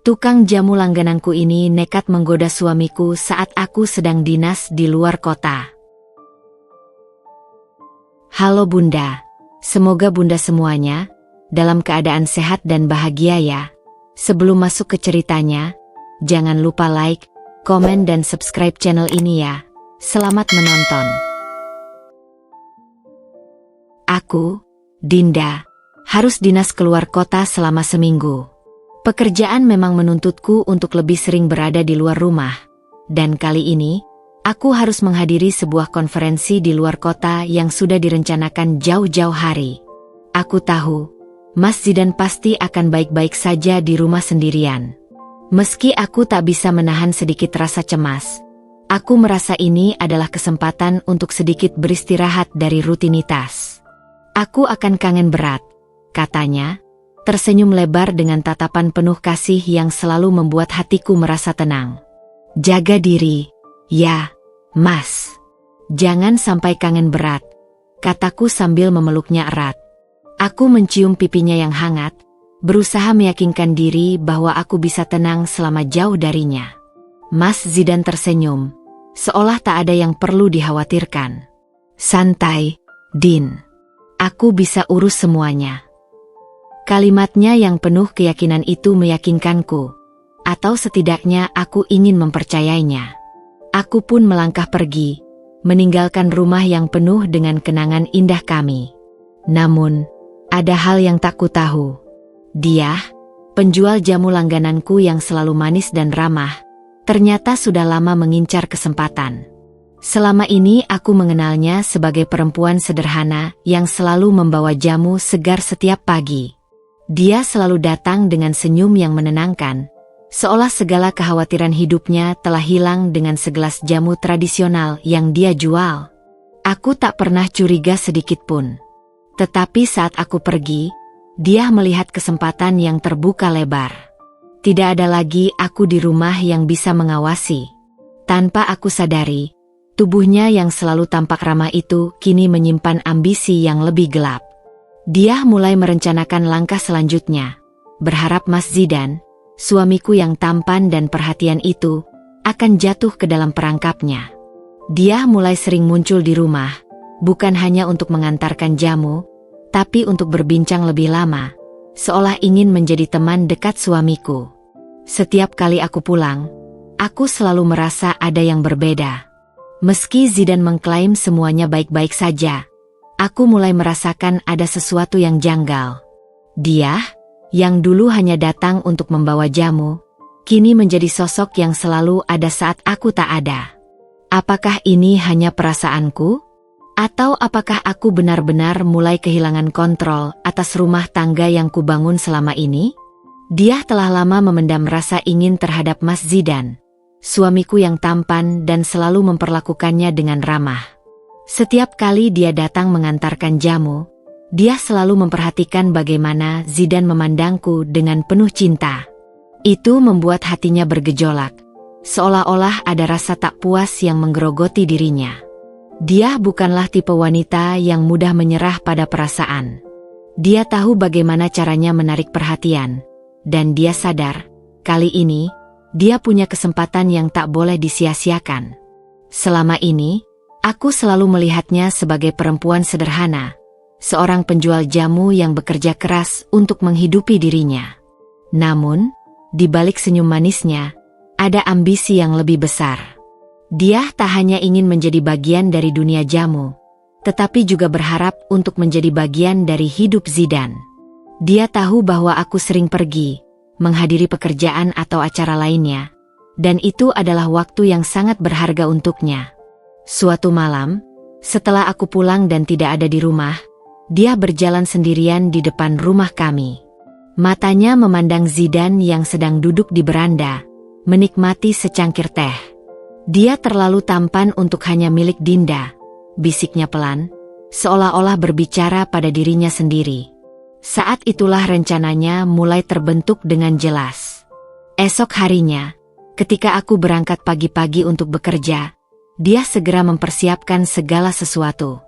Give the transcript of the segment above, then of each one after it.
Tukang jamu langgananku ini nekat menggoda suamiku saat aku sedang dinas di luar kota. Halo Bunda, semoga Bunda semuanya dalam keadaan sehat dan bahagia ya. Sebelum masuk ke ceritanya, jangan lupa like, komen dan subscribe channel ini ya. Selamat menonton. Aku, Dinda, harus dinas keluar kota selama seminggu. Pekerjaan memang menuntutku untuk lebih sering berada di luar rumah. Dan kali ini, aku harus menghadiri sebuah konferensi di luar kota yang sudah direncanakan jauh-jauh hari. Aku tahu, Mas Zidan pasti akan baik-baik saja di rumah sendirian. Meski aku tak bisa menahan sedikit rasa cemas, aku merasa ini adalah kesempatan untuk sedikit beristirahat dari rutinitas. Aku akan kangen berat, katanya, tersenyum lebar dengan tatapan penuh kasih yang selalu membuat hatiku merasa tenang. Jaga diri, ya, Mas. Jangan sampai kangen berat, kataku sambil memeluknya erat. Aku mencium pipinya yang hangat, berusaha meyakinkan diri bahwa aku bisa tenang selama jauh darinya. Mas Zidan tersenyum, seolah tak ada yang perlu dikhawatirkan. Santai, Din. Aku bisa urus semuanya. Kalimatnya yang penuh keyakinan itu meyakinkanku, atau setidaknya aku ingin mempercayainya. Aku pun melangkah pergi, meninggalkan rumah yang penuh dengan kenangan indah kami. Namun, ada hal yang tak ku tahu. Dia, penjual jamu langgananku yang selalu manis dan ramah, ternyata sudah lama mengincar kesempatan. Selama ini aku mengenalnya sebagai perempuan sederhana yang selalu membawa jamu segar setiap pagi. Dia selalu datang dengan senyum yang menenangkan, seolah segala kekhawatiran hidupnya telah hilang dengan segelas jamu tradisional yang dia jual. Aku tak pernah curiga sedikit pun. Tetapi saat aku pergi, dia melihat kesempatan yang terbuka lebar. Tidak ada lagi aku di rumah yang bisa mengawasi. Tanpa aku sadari, tubuhnya yang selalu tampak ramah itu kini menyimpan ambisi yang lebih gelap. Dia mulai merencanakan langkah selanjutnya, berharap Mas Zidan, suamiku yang tampan dan perhatian itu, akan jatuh ke dalam perangkapnya. Dia mulai sering muncul di rumah, bukan hanya untuk mengantarkan jamu, tapi untuk berbincang lebih lama, seolah ingin menjadi teman dekat suamiku. Setiap kali aku pulang, aku selalu merasa ada yang berbeda. Meski Zidan mengklaim semuanya baik-baik saja, aku mulai merasakan ada sesuatu yang janggal. Dia, yang dulu hanya datang untuk membawa jamu, kini menjadi sosok yang selalu ada saat aku tak ada. Apakah ini hanya perasaanku? Atau apakah aku benar-benar mulai kehilangan kontrol atas rumah tangga yang kubangun selama ini? Dia telah lama memendam rasa ingin terhadap Mas Zidan, suamiku yang tampan dan selalu memperlakukannya dengan ramah. Setiap kali dia datang mengantarkan jamu, dia selalu memperhatikan bagaimana Zidan memandangku dengan penuh cinta. Itu membuat hatinya bergejolak, seolah-olah ada rasa tak puas yang menggerogoti dirinya. Dia bukanlah tipe wanita yang mudah menyerah pada perasaan. Dia tahu bagaimana caranya menarik perhatian, dan dia sadar, kali ini, dia punya kesempatan yang tak boleh disia-siakan. Selama ini, aku selalu melihatnya sebagai perempuan sederhana, seorang penjual jamu yang bekerja keras untuk menghidupi dirinya. Namun, di balik senyum manisnya, ada ambisi yang lebih besar. Dia tak hanya ingin menjadi bagian dari dunia jamu, tetapi juga berharap untuk menjadi bagian dari hidup Zidan. Dia tahu bahwa aku sering pergi, menghadiri pekerjaan atau acara lainnya, dan itu adalah waktu yang sangat berharga untuknya. Suatu malam, setelah aku pulang dan tidak ada di rumah, dia berjalan sendirian di depan rumah kami. Matanya memandang Zidan yang sedang duduk di beranda, menikmati secangkir teh. Dia terlalu tampan untuk hanya milik Dinda, bisiknya pelan, seolah-olah berbicara pada dirinya sendiri. Saat itulah rencananya mulai terbentuk dengan jelas. Esok harinya, ketika aku berangkat pagi-pagi untuk bekerja, dia segera mempersiapkan segala sesuatu.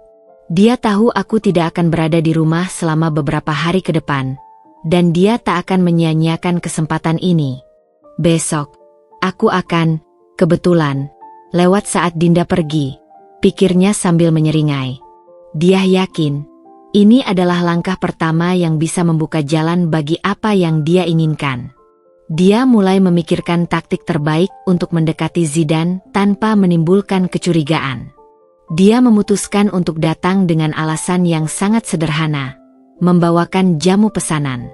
Dia tahu aku tidak akan berada di rumah selama beberapa hari ke depan, dan dia tak akan menyia-nyiakan kesempatan ini. Besok, aku akan, kebetulan, lewat saat Dinda pergi, pikirnya sambil menyeringai. Dia yakin, ini adalah langkah pertama yang bisa membuka jalan bagi apa yang dia inginkan. Dia mulai memikirkan taktik terbaik untuk mendekati Zidane tanpa menimbulkan kecurigaan. Dia memutuskan untuk datang dengan alasan yang sangat sederhana, membawakan jamu pesanan.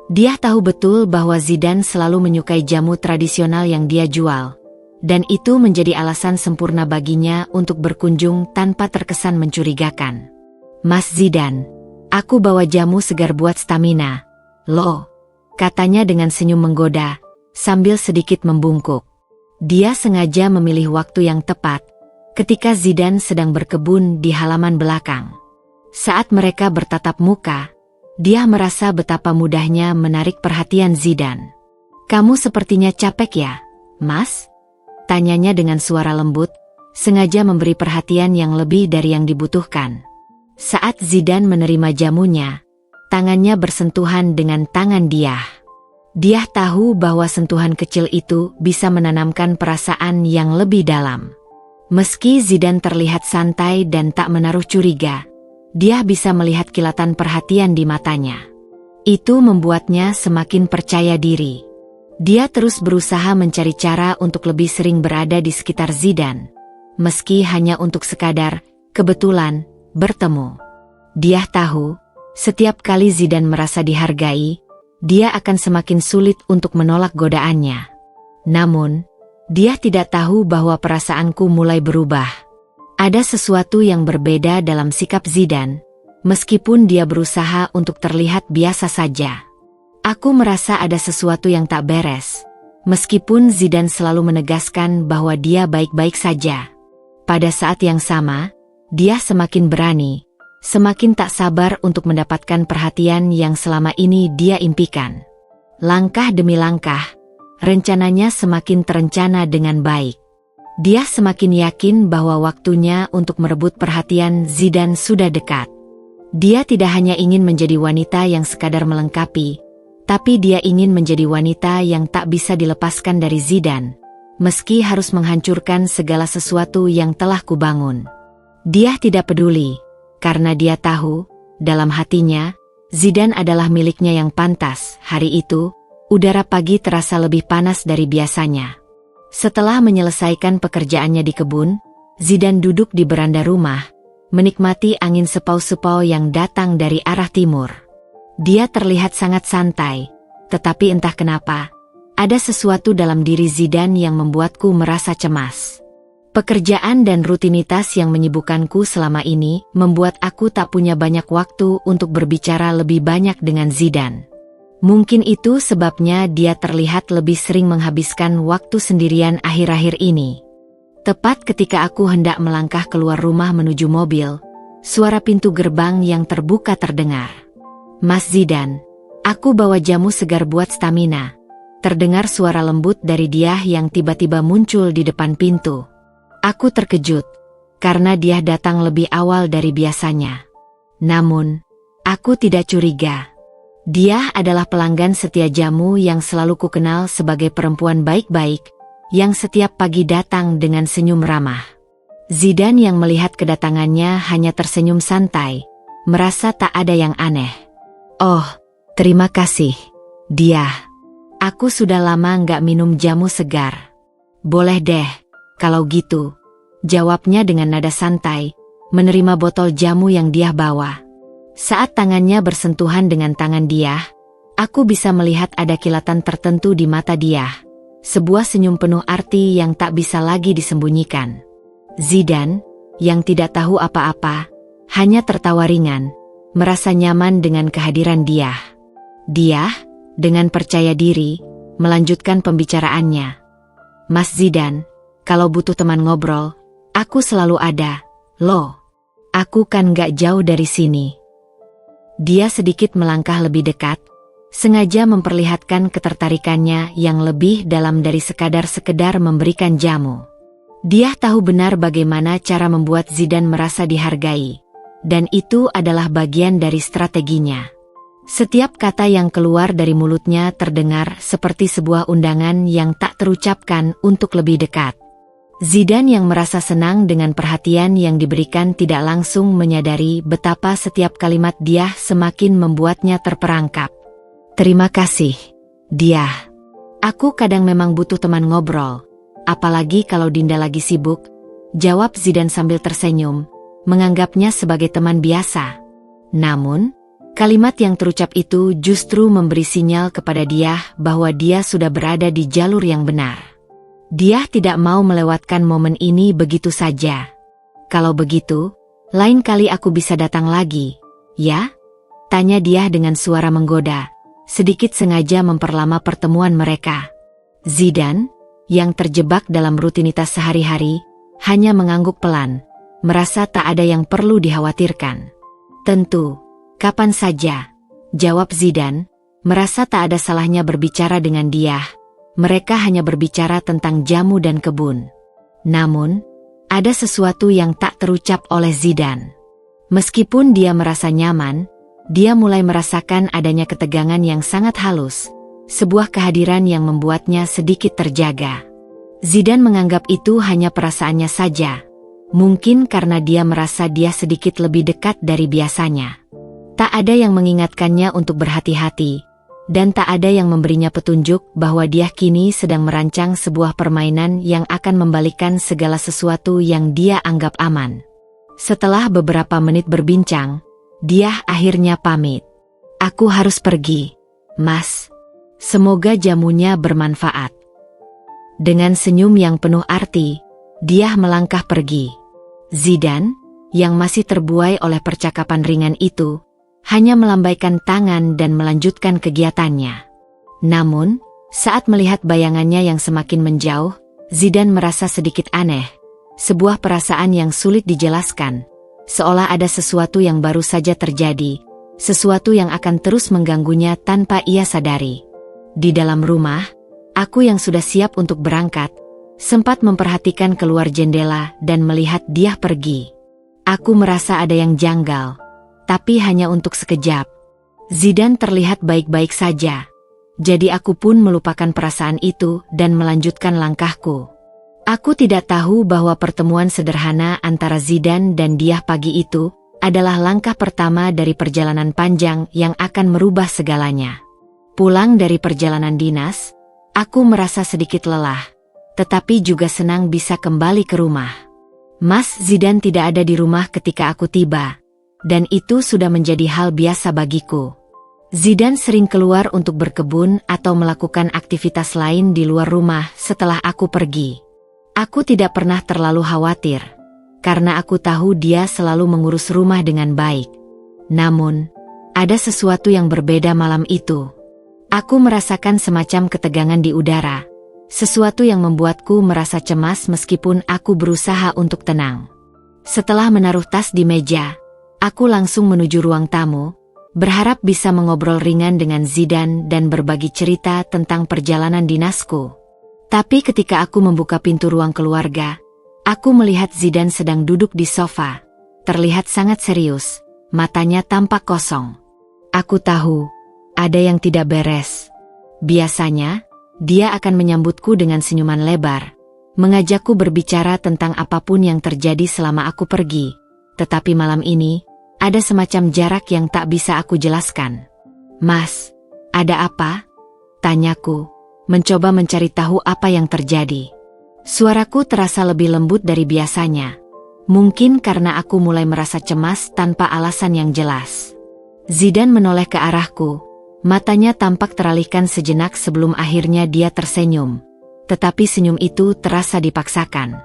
Dia tahu betul bahwa Zidane selalu menyukai jamu tradisional yang dia jual, dan itu menjadi alasan sempurna baginya untuk berkunjung tanpa terkesan mencurigakan. Mas Zidane, aku bawa jamu segar buat stamina. Loh, katanya dengan senyum menggoda, sambil sedikit membungkuk. Dia sengaja memilih waktu yang tepat, ketika Zidane sedang berkebun di halaman belakang. Saat mereka bertatap muka, dia merasa betapa mudahnya menarik perhatian Zidane. "Kamu sepertinya capek ya, Mas?" tanyanya dengan suara lembut, sengaja memberi perhatian yang lebih dari yang dibutuhkan. Saat Zidane menerima jamunya, tangannya bersentuhan dengan tangan dia. Dia tahu bahwa sentuhan kecil itu bisa menanamkan perasaan yang lebih dalam. Meski Zidane terlihat santai dan tak menaruh curiga, dia bisa melihat kilatan perhatian di matanya. Itu membuatnya semakin percaya diri. Dia terus berusaha mencari cara untuk lebih sering berada di sekitar Zidane, meski hanya untuk sekadar, kebetulan, bertemu. Dia tahu, setiap kali Zidane merasa dihargai, dia akan semakin sulit untuk menolak godaannya. Namun, dia tidak tahu bahwa perasaanku mulai berubah. Ada sesuatu yang berbeda dalam sikap Zidane, meskipun dia berusaha untuk terlihat biasa saja. Aku merasa ada sesuatu yang tak beres, meskipun Zidane selalu menegaskan bahwa dia baik-baik saja. Pada saat yang sama, dia semakin berani, semakin tak sabar untuk mendapatkan perhatian yang selama ini dia impikan. Langkah demi langkah, rencananya semakin terencana dengan baik. Dia semakin yakin bahwa waktunya untuk merebut perhatian Zidane sudah dekat. Dia tidak hanya ingin menjadi wanita yang sekadar melengkapi, tapi dia ingin menjadi wanita yang tak bisa dilepaskan dari Zidane, meski harus menghancurkan segala sesuatu yang telah kubangun. Dia tidak peduli, karena dia tahu, dalam hatinya, Zidane adalah miliknya yang pantas. Hari itu, udara pagi terasa lebih panas dari biasanya. Setelah menyelesaikan pekerjaannya di kebun, Zidane duduk di beranda rumah, menikmati angin sepau-sepau yang datang dari arah timur. Dia terlihat sangat santai, tetapi entah kenapa, ada sesuatu dalam diri Zidane yang membuatku merasa cemas. Pekerjaan dan rutinitas yang menyibukkanku selama ini membuat aku tak punya banyak waktu untuk berbicara lebih banyak dengan Zidane. Mungkin itu sebabnya dia terlihat lebih sering menghabiskan waktu sendirian akhir-akhir ini. Tepat ketika aku hendak melangkah keluar rumah menuju mobil, suara pintu gerbang yang terbuka terdengar. "Mas Zidane, aku bawa jamu segar buat stamina." Terdengar suara lembut dari dia yang tiba-tiba muncul di depan pintu. Aku terkejut, karena dia datang lebih awal dari biasanya. Namun, aku tidak curiga. Dia adalah pelanggan setia jamu yang selalu kukenal sebagai perempuan baik-baik, yang setiap pagi datang dengan senyum ramah. Zidane yang melihat kedatangannya hanya tersenyum santai, merasa tak ada yang aneh. "Oh, terima kasih, dia. Aku sudah lama nggak minum jamu segar." "Boleh deh, kalau gitu," jawabnya dengan nada santai, menerima botol jamu yang dia bawa. Saat tangannya bersentuhan dengan tangan dia, aku bisa melihat ada kilatan tertentu di mata dia. Sebuah senyum penuh arti yang tak bisa lagi disembunyikan. Zidane, yang tidak tahu apa-apa, hanya tertawa ringan, merasa nyaman dengan kehadiran dia. Dia, dengan percaya diri, melanjutkan pembicaraannya. "Mas Zidane, kalau butuh teman ngobrol, aku selalu ada. Loh, aku kan gak jauh dari sini." Dia sedikit melangkah lebih dekat, sengaja memperlihatkan ketertarikannya yang lebih dalam dari sekedar memberikan jamu. Dia tahu benar bagaimana cara membuat Zidane merasa dihargai, dan itu adalah bagian dari strateginya. Setiap kata yang keluar dari mulutnya terdengar seperti sebuah undangan yang tak terucapkan untuk lebih dekat. Zidane yang merasa senang dengan perhatian yang diberikan tidak langsung menyadari betapa setiap kalimat dia semakin membuatnya terperangkap. Terima kasih, dia. Aku kadang memang butuh teman ngobrol. Apalagi kalau Dinda lagi sibuk, jawab Zidane sambil tersenyum, menganggapnya sebagai teman biasa. Namun, kalimat yang terucap itu justru memberi sinyal kepada dia bahwa dia sudah berada di jalur yang benar. Dia tidak mau melewatkan momen ini begitu saja. Kalau begitu, lain kali aku bisa datang lagi, ya? Tanya dia dengan suara menggoda, sedikit sengaja memperlama pertemuan mereka. Zidane, yang terjebak dalam rutinitas sehari-hari, hanya mengangguk pelan, merasa tak ada yang perlu dikhawatirkan. Tentu, kapan saja, jawab Zidane, merasa tak ada salahnya berbicara dengan dia. Mereka hanya berbicara tentang jamu dan kebun. Namun, ada sesuatu yang tak terucap oleh Zidane. Meskipun dia merasa nyaman, dia mulai merasakan adanya ketegangan yang sangat halus, sebuah kehadiran yang membuatnya sedikit terjaga. Zidane menganggap itu hanya perasaannya saja. Mungkin karena dia merasa dia sedikit lebih dekat dari biasanya. Tak ada yang mengingatkannya untuk berhati-hati, dan tak ada yang memberinya petunjuk bahwa dia kini sedang merancang sebuah permainan yang akan membalikkan segala sesuatu yang dia anggap aman. Setelah beberapa menit berbincang, dia akhirnya pamit. Aku harus pergi, Mas. Semoga jamunya bermanfaat. Dengan senyum yang penuh arti, dia melangkah pergi. Zidane, yang masih terbuai oleh percakapan ringan itu, hanya melambaikan tangan dan melanjutkan kegiatannya. Namun, saat melihat bayangannya yang semakin menjauh, Zidane merasa sedikit aneh. Sebuah perasaan yang sulit dijelaskan, seolah ada sesuatu yang baru saja terjadi, sesuatu yang akan terus mengganggunya tanpa ia sadari. Di dalam rumah, aku yang sudah siap untuk berangkat, sempat memperhatikan keluar jendela dan melihat dia pergi. Aku merasa ada yang janggal, tapi hanya untuk sekejap. Zidane terlihat baik-baik saja. Jadi aku pun melupakan perasaan itu dan melanjutkan langkahku. Aku tidak tahu bahwa pertemuan sederhana antara Zidane dan dia pagi itu adalah langkah pertama dari perjalanan panjang yang akan merubah segalanya. Pulang dari perjalanan dinas, aku merasa sedikit lelah, tetapi juga senang bisa kembali ke rumah. Mas Zidane tidak ada di rumah ketika aku tiba, dan itu sudah menjadi hal biasa bagiku. Zidane sering keluar untuk berkebun atau melakukan aktivitas lain di luar rumah setelah aku pergi. Aku tidak pernah terlalu khawatir, karena aku tahu dia selalu mengurus rumah dengan baik. Namun, ada sesuatu yang berbeda malam itu. Aku merasakan semacam ketegangan di udara, sesuatu yang membuatku merasa cemas meskipun aku berusaha untuk tenang. Setelah menaruh tas di meja, aku langsung menuju ruang tamu, berharap bisa mengobrol ringan dengan Zidane dan berbagi cerita tentang perjalanan dinasku. Tapi ketika aku membuka pintu ruang keluarga, aku melihat Zidane sedang duduk di sofa, terlihat sangat serius, matanya tampak kosong. Aku tahu, ada yang tidak beres. Biasanya, dia akan menyambutku dengan senyuman lebar, mengajakku berbicara tentang apapun yang terjadi selama aku pergi. Tetapi malam ini, ada semacam jarak yang tak bisa aku jelaskan. Mas, ada apa? Tanyaku, mencoba mencari tahu apa yang terjadi. Suaraku terasa lebih lembut dari biasanya. Mungkin karena aku mulai merasa cemas tanpa alasan yang jelas. Zidane menoleh ke arahku. Matanya tampak teralihkan sejenak sebelum akhirnya dia tersenyum. Tetapi senyum itu terasa dipaksakan.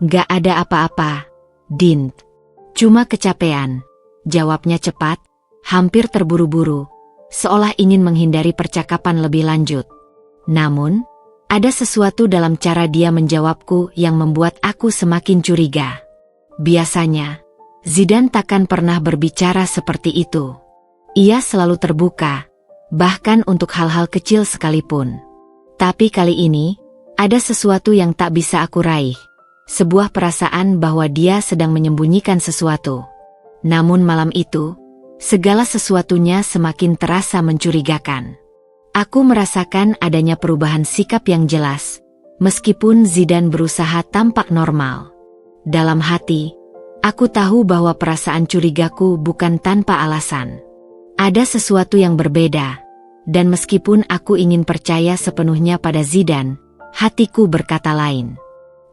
Gak ada apa-apa, Din. Cuma kecapean, jawabnya cepat, hampir terburu-buru, seolah ingin menghindari percakapan lebih lanjut. Namun, ada sesuatu dalam cara dia menjawabku yang membuat aku semakin curiga. Biasanya, Zidane takkan pernah berbicara seperti itu. Ia selalu terbuka, bahkan untuk hal-hal kecil sekalipun. Tapi kali ini, ada sesuatu yang tak bisa aku raih. Sebuah perasaan bahwa dia sedang menyembunyikan sesuatu. Namun malam itu, Segala sesuatunya semakin terasa mencurigakan. Aku merasakan adanya perubahan sikap yang jelas, meskipun Zidane berusaha tampak normal. Dalam hati, aku tahu bahwa perasaan curigaku bukan tanpa alasan. Ada sesuatu yang berbeda, dan meskipun aku ingin percaya sepenuhnya pada Zidane, hatiku berkata lain.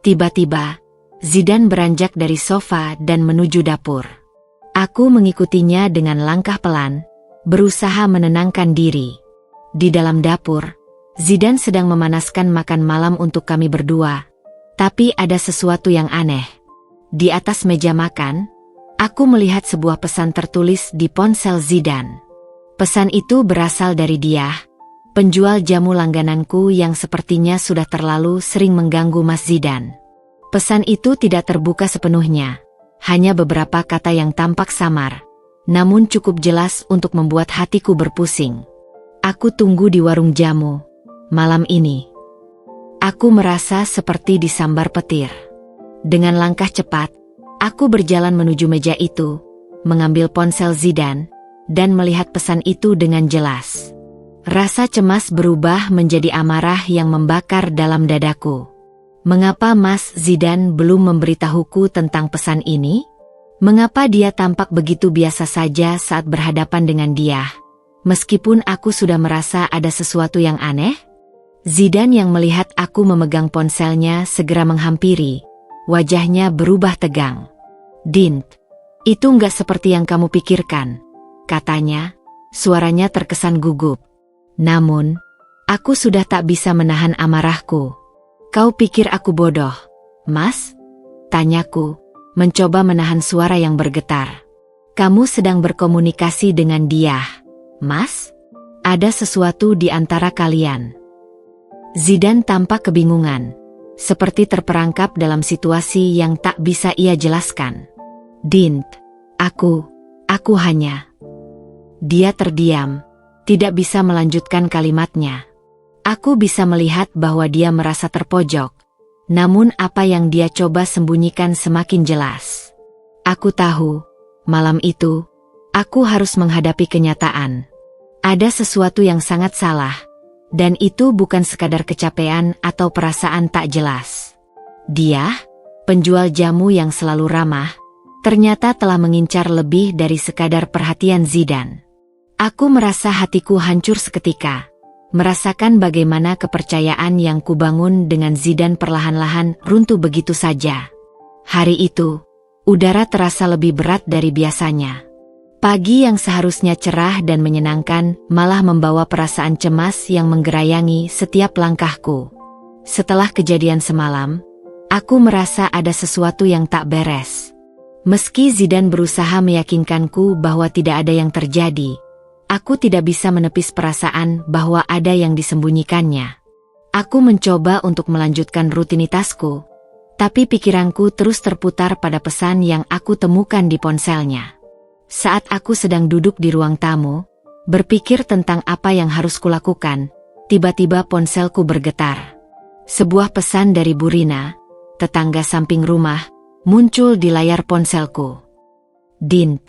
Tiba-tiba, Zidane beranjak dari sofa dan menuju dapur. Aku mengikutinya dengan langkah pelan, berusaha menenangkan diri. Di dalam dapur, Zidane sedang memanaskan makan malam untuk kami berdua. Tapi ada sesuatu yang aneh. Di atas meja makan, aku melihat sebuah pesan tertulis di ponsel Zidane. Pesan itu berasal dari dia, penjual jamu langgananku yang sepertinya sudah terlalu sering mengganggu Mas Zidane. Pesan itu tidak terbuka sepenuhnya. Hanya beberapa kata yang tampak samar, namun cukup jelas untuk membuat hatiku berpusing. Aku tunggu di warung jamu. Malam ini, aku merasa seperti disambar petir. Dengan langkah cepat, aku berjalan menuju meja itu, mengambil ponsel Zidane, dan melihat pesan itu dengan jelas. Rasa cemas berubah menjadi amarah yang membakar dalam dadaku. Mengapa Mas Zidane belum memberitahuku tentang pesan ini? Mengapa dia tampak begitu biasa saja saat berhadapan dengan dia? Meskipun aku sudah merasa ada sesuatu yang aneh? Zidane yang melihat aku memegang ponselnya segera menghampiri. Wajahnya berubah tegang. "Dint, itu nggak seperti yang kamu pikirkan," katanya. Suaranya terkesan gugup. Namun, aku sudah tak bisa menahan amarahku. "Kau pikir aku bodoh, Mas?" tanyaku, mencoba menahan suara yang bergetar. "Kamu sedang berkomunikasi dengan dia, Mas? Ada sesuatu di antara kalian?" Zidane tampak kebingungan, seperti terperangkap dalam situasi yang tak bisa ia jelaskan. "Dint, aku hanya..." Dia terdiam, tidak bisa melanjutkan kalimatnya. Aku bisa melihat bahwa dia merasa terpojok, namun apa yang dia coba sembunyikan semakin jelas. Aku tahu, malam itu, aku harus menghadapi kenyataan. Ada sesuatu yang sangat salah, dan itu bukan sekadar kecapean atau perasaan tak jelas. Dia, penjual jamu yang selalu ramah, ternyata telah mengincar lebih dari sekadar perhatian Zidane. Aku merasa hatiku hancur seketika. Merasakan bagaimana kepercayaan yang kubangun dengan Zidane perlahan-lahan runtuh begitu saja. Hari itu, udara terasa lebih berat dari biasanya. Pagi yang seharusnya cerah dan menyenangkan malah membawa perasaan cemas yang menggerayangi setiap langkahku. Setelah kejadian semalam, aku merasa ada sesuatu yang tak beres. Meski Zidane berusaha meyakinkanku bahwa tidak ada yang terjadi, aku tidak bisa menepis perasaan bahwa ada yang disembunyikannya. Aku mencoba untuk melanjutkan rutinitasku, tapi pikiranku terus terputar pada pesan yang aku temukan di ponselnya. Saat aku sedang duduk di ruang tamu, berpikir tentang apa yang harus kulakukan, tiba-tiba ponselku bergetar. Sebuah pesan dari Burina, tetangga samping rumah, muncul di layar ponselku. "Dint,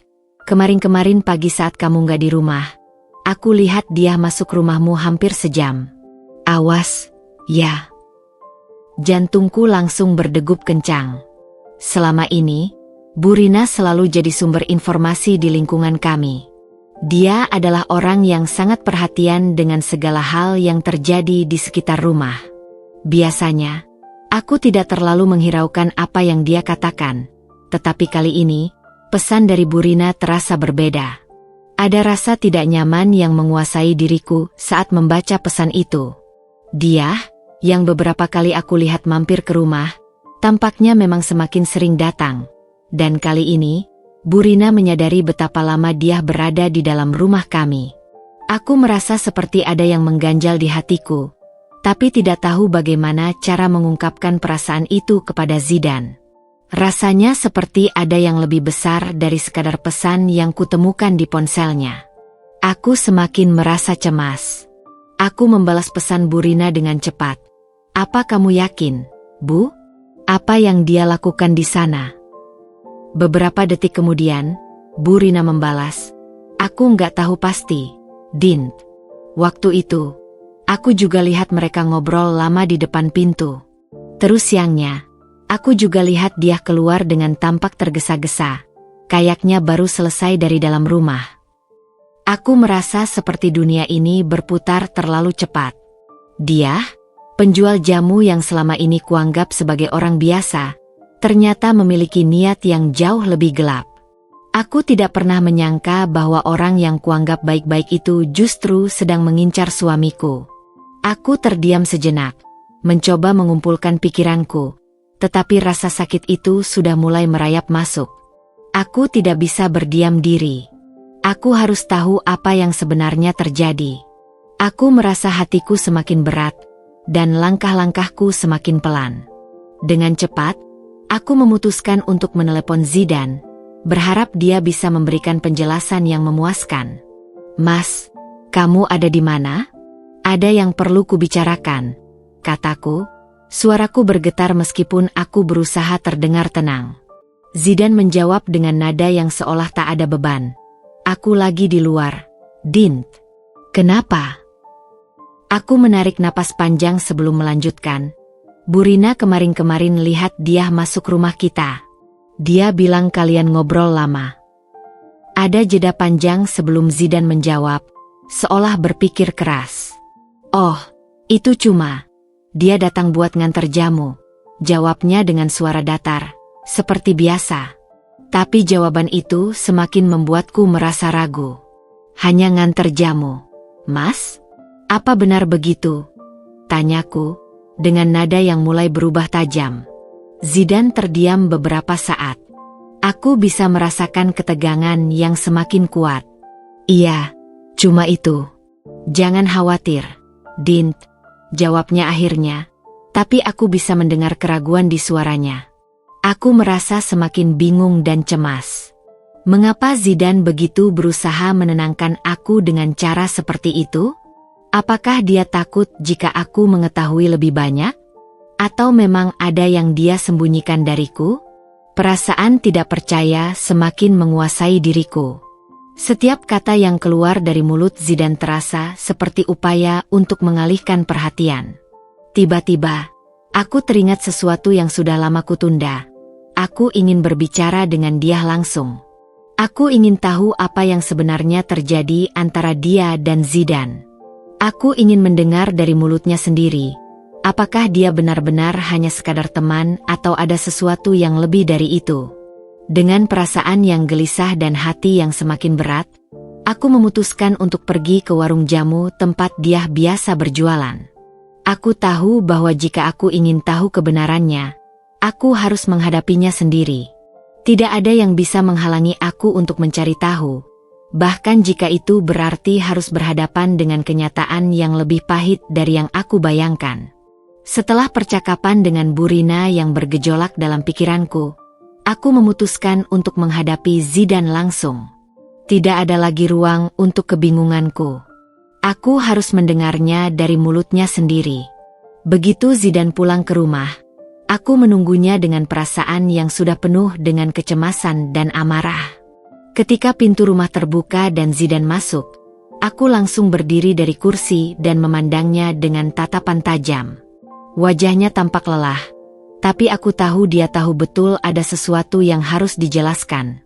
kemarin-kemarin pagi saat kamu nggak di rumah, aku lihat dia masuk rumahmu hampir sejam. Awas, ya." Jantungku langsung berdegup kencang. Selama ini, Burina selalu jadi sumber informasi di lingkungan kami. Dia adalah orang yang sangat perhatian dengan segala hal yang terjadi di sekitar rumah. Biasanya, aku tidak terlalu menghiraukan apa yang dia katakan, tetapi kali ini, pesan dari Burina terasa berbeda. Ada rasa tidak nyaman yang menguasai diriku saat membaca pesan itu. Dia, yang beberapa kali aku lihat mampir ke rumah, tampaknya memang semakin sering datang. Dan kali ini, Burina menyadari betapa lama dia berada di dalam rumah kami. Aku merasa seperti ada yang mengganjal di hatiku, tapi tidak tahu bagaimana cara mengungkapkan perasaan itu kepada Zidane. Rasanya seperti ada yang lebih besar dari sekadar pesan yang kutemukan di ponselnya. Aku semakin merasa cemas. Aku membalas pesan Burina dengan cepat. "Apa kamu yakin, Bu? Apa yang dia lakukan di sana?" Beberapa detik kemudian, Burina membalas, Aku nggak tahu pasti, Din. Waktu itu, aku juga lihat mereka ngobrol lama di depan pintu. Terus siangnya, aku juga lihat dia keluar dengan tampak tergesa-gesa. Kayaknya baru selesai dari dalam rumah. Aku merasa seperti dunia ini berputar terlalu cepat. Dia, penjual jamu yang selama ini kuanggap sebagai orang biasa, ternyata memiliki niat yang jauh lebih gelap. Aku tidak pernah menyangka bahwa orang yang kuanggap baik-baik itu justru sedang mengincar suamiku. Aku terdiam sejenak, mencoba mengumpulkan pikiranku, tetapi rasa sakit itu sudah mulai merayap masuk. Aku tidak bisa berdiam diri. Aku harus tahu apa yang sebenarnya terjadi. Aku merasa hatiku semakin berat, dan langkah-langkahku semakin pelan. Dengan cepat, aku memutuskan untuk menelepon Zidane, berharap dia bisa memberikan penjelasan yang memuaskan. "Mas, kamu ada di mana? Ada yang perlu kubicarakan," kataku. Suaraku bergetar meskipun aku berusaha terdengar tenang. Zidane menjawab dengan nada yang seolah tak ada beban. "Aku lagi di luar, Din." "Kenapa?" Aku menarik napas panjang sebelum melanjutkan. "Burina kemarin-kemarin lihat dia masuk rumah kita. Dia bilang kalian ngobrol lama." Ada jeda panjang sebelum Zidane menjawab, seolah berpikir keras. "Oh, itu cuma. Dia datang buat nganter jamu," jawabnya dengan suara datar, seperti biasa. Tapi jawaban itu semakin membuatku merasa ragu. "Hanya nganter jamu, Mas? Apa benar begitu?" tanyaku, dengan nada yang mulai berubah tajam. Zidane terdiam beberapa saat. Aku bisa merasakan ketegangan yang semakin kuat. "Iya, cuma itu." "Jangan khawatir, Din," jawabnya akhirnya, tapi aku bisa mendengar keraguan di suaranya. Aku merasa semakin bingung dan cemas. Mengapa Zidane begitu berusaha menenangkan aku dengan cara seperti itu? Apakah dia takut jika aku mengetahui lebih banyak? Atau memang ada yang dia sembunyikan dariku? Perasaan tidak percaya semakin menguasai diriku. Setiap kata yang keluar dari mulut Zidane terasa seperti upaya untuk mengalihkan perhatian. Tiba-tiba, aku teringat sesuatu yang sudah lama kutunda. Aku ingin berbicara dengan dia langsung. Aku ingin tahu apa yang sebenarnya terjadi antara dia dan Zidane. Aku ingin mendengar dari mulutnya sendiri. Apakah dia benar-benar hanya sekadar teman atau ada sesuatu yang lebih dari itu? Dengan perasaan yang gelisah dan hati yang semakin berat, aku memutuskan untuk pergi ke warung jamu tempat dia biasa berjualan. Aku tahu bahwa jika aku ingin tahu kebenarannya, aku harus menghadapinya sendiri. Tidak ada yang bisa menghalangi aku untuk mencari tahu. Bahkan jika itu berarti harus berhadapan dengan kenyataan yang lebih pahit dari yang aku bayangkan. Setelah percakapan dengan Burina yang bergejolak dalam pikiranku, aku memutuskan untuk menghadapi Zidane langsung. Tidak ada lagi ruang untuk kebingunganku. Aku harus mendengarnya dari mulutnya sendiri. Begitu Zidane pulang ke rumah, aku menunggunya dengan perasaan yang sudah penuh dengan kecemasan dan amarah. Ketika pintu rumah terbuka dan Zidane masuk, aku langsung berdiri dari kursi dan memandangnya dengan tatapan tajam. Wajahnya tampak lelah, tapi aku tahu dia tahu betul ada sesuatu yang harus dijelaskan.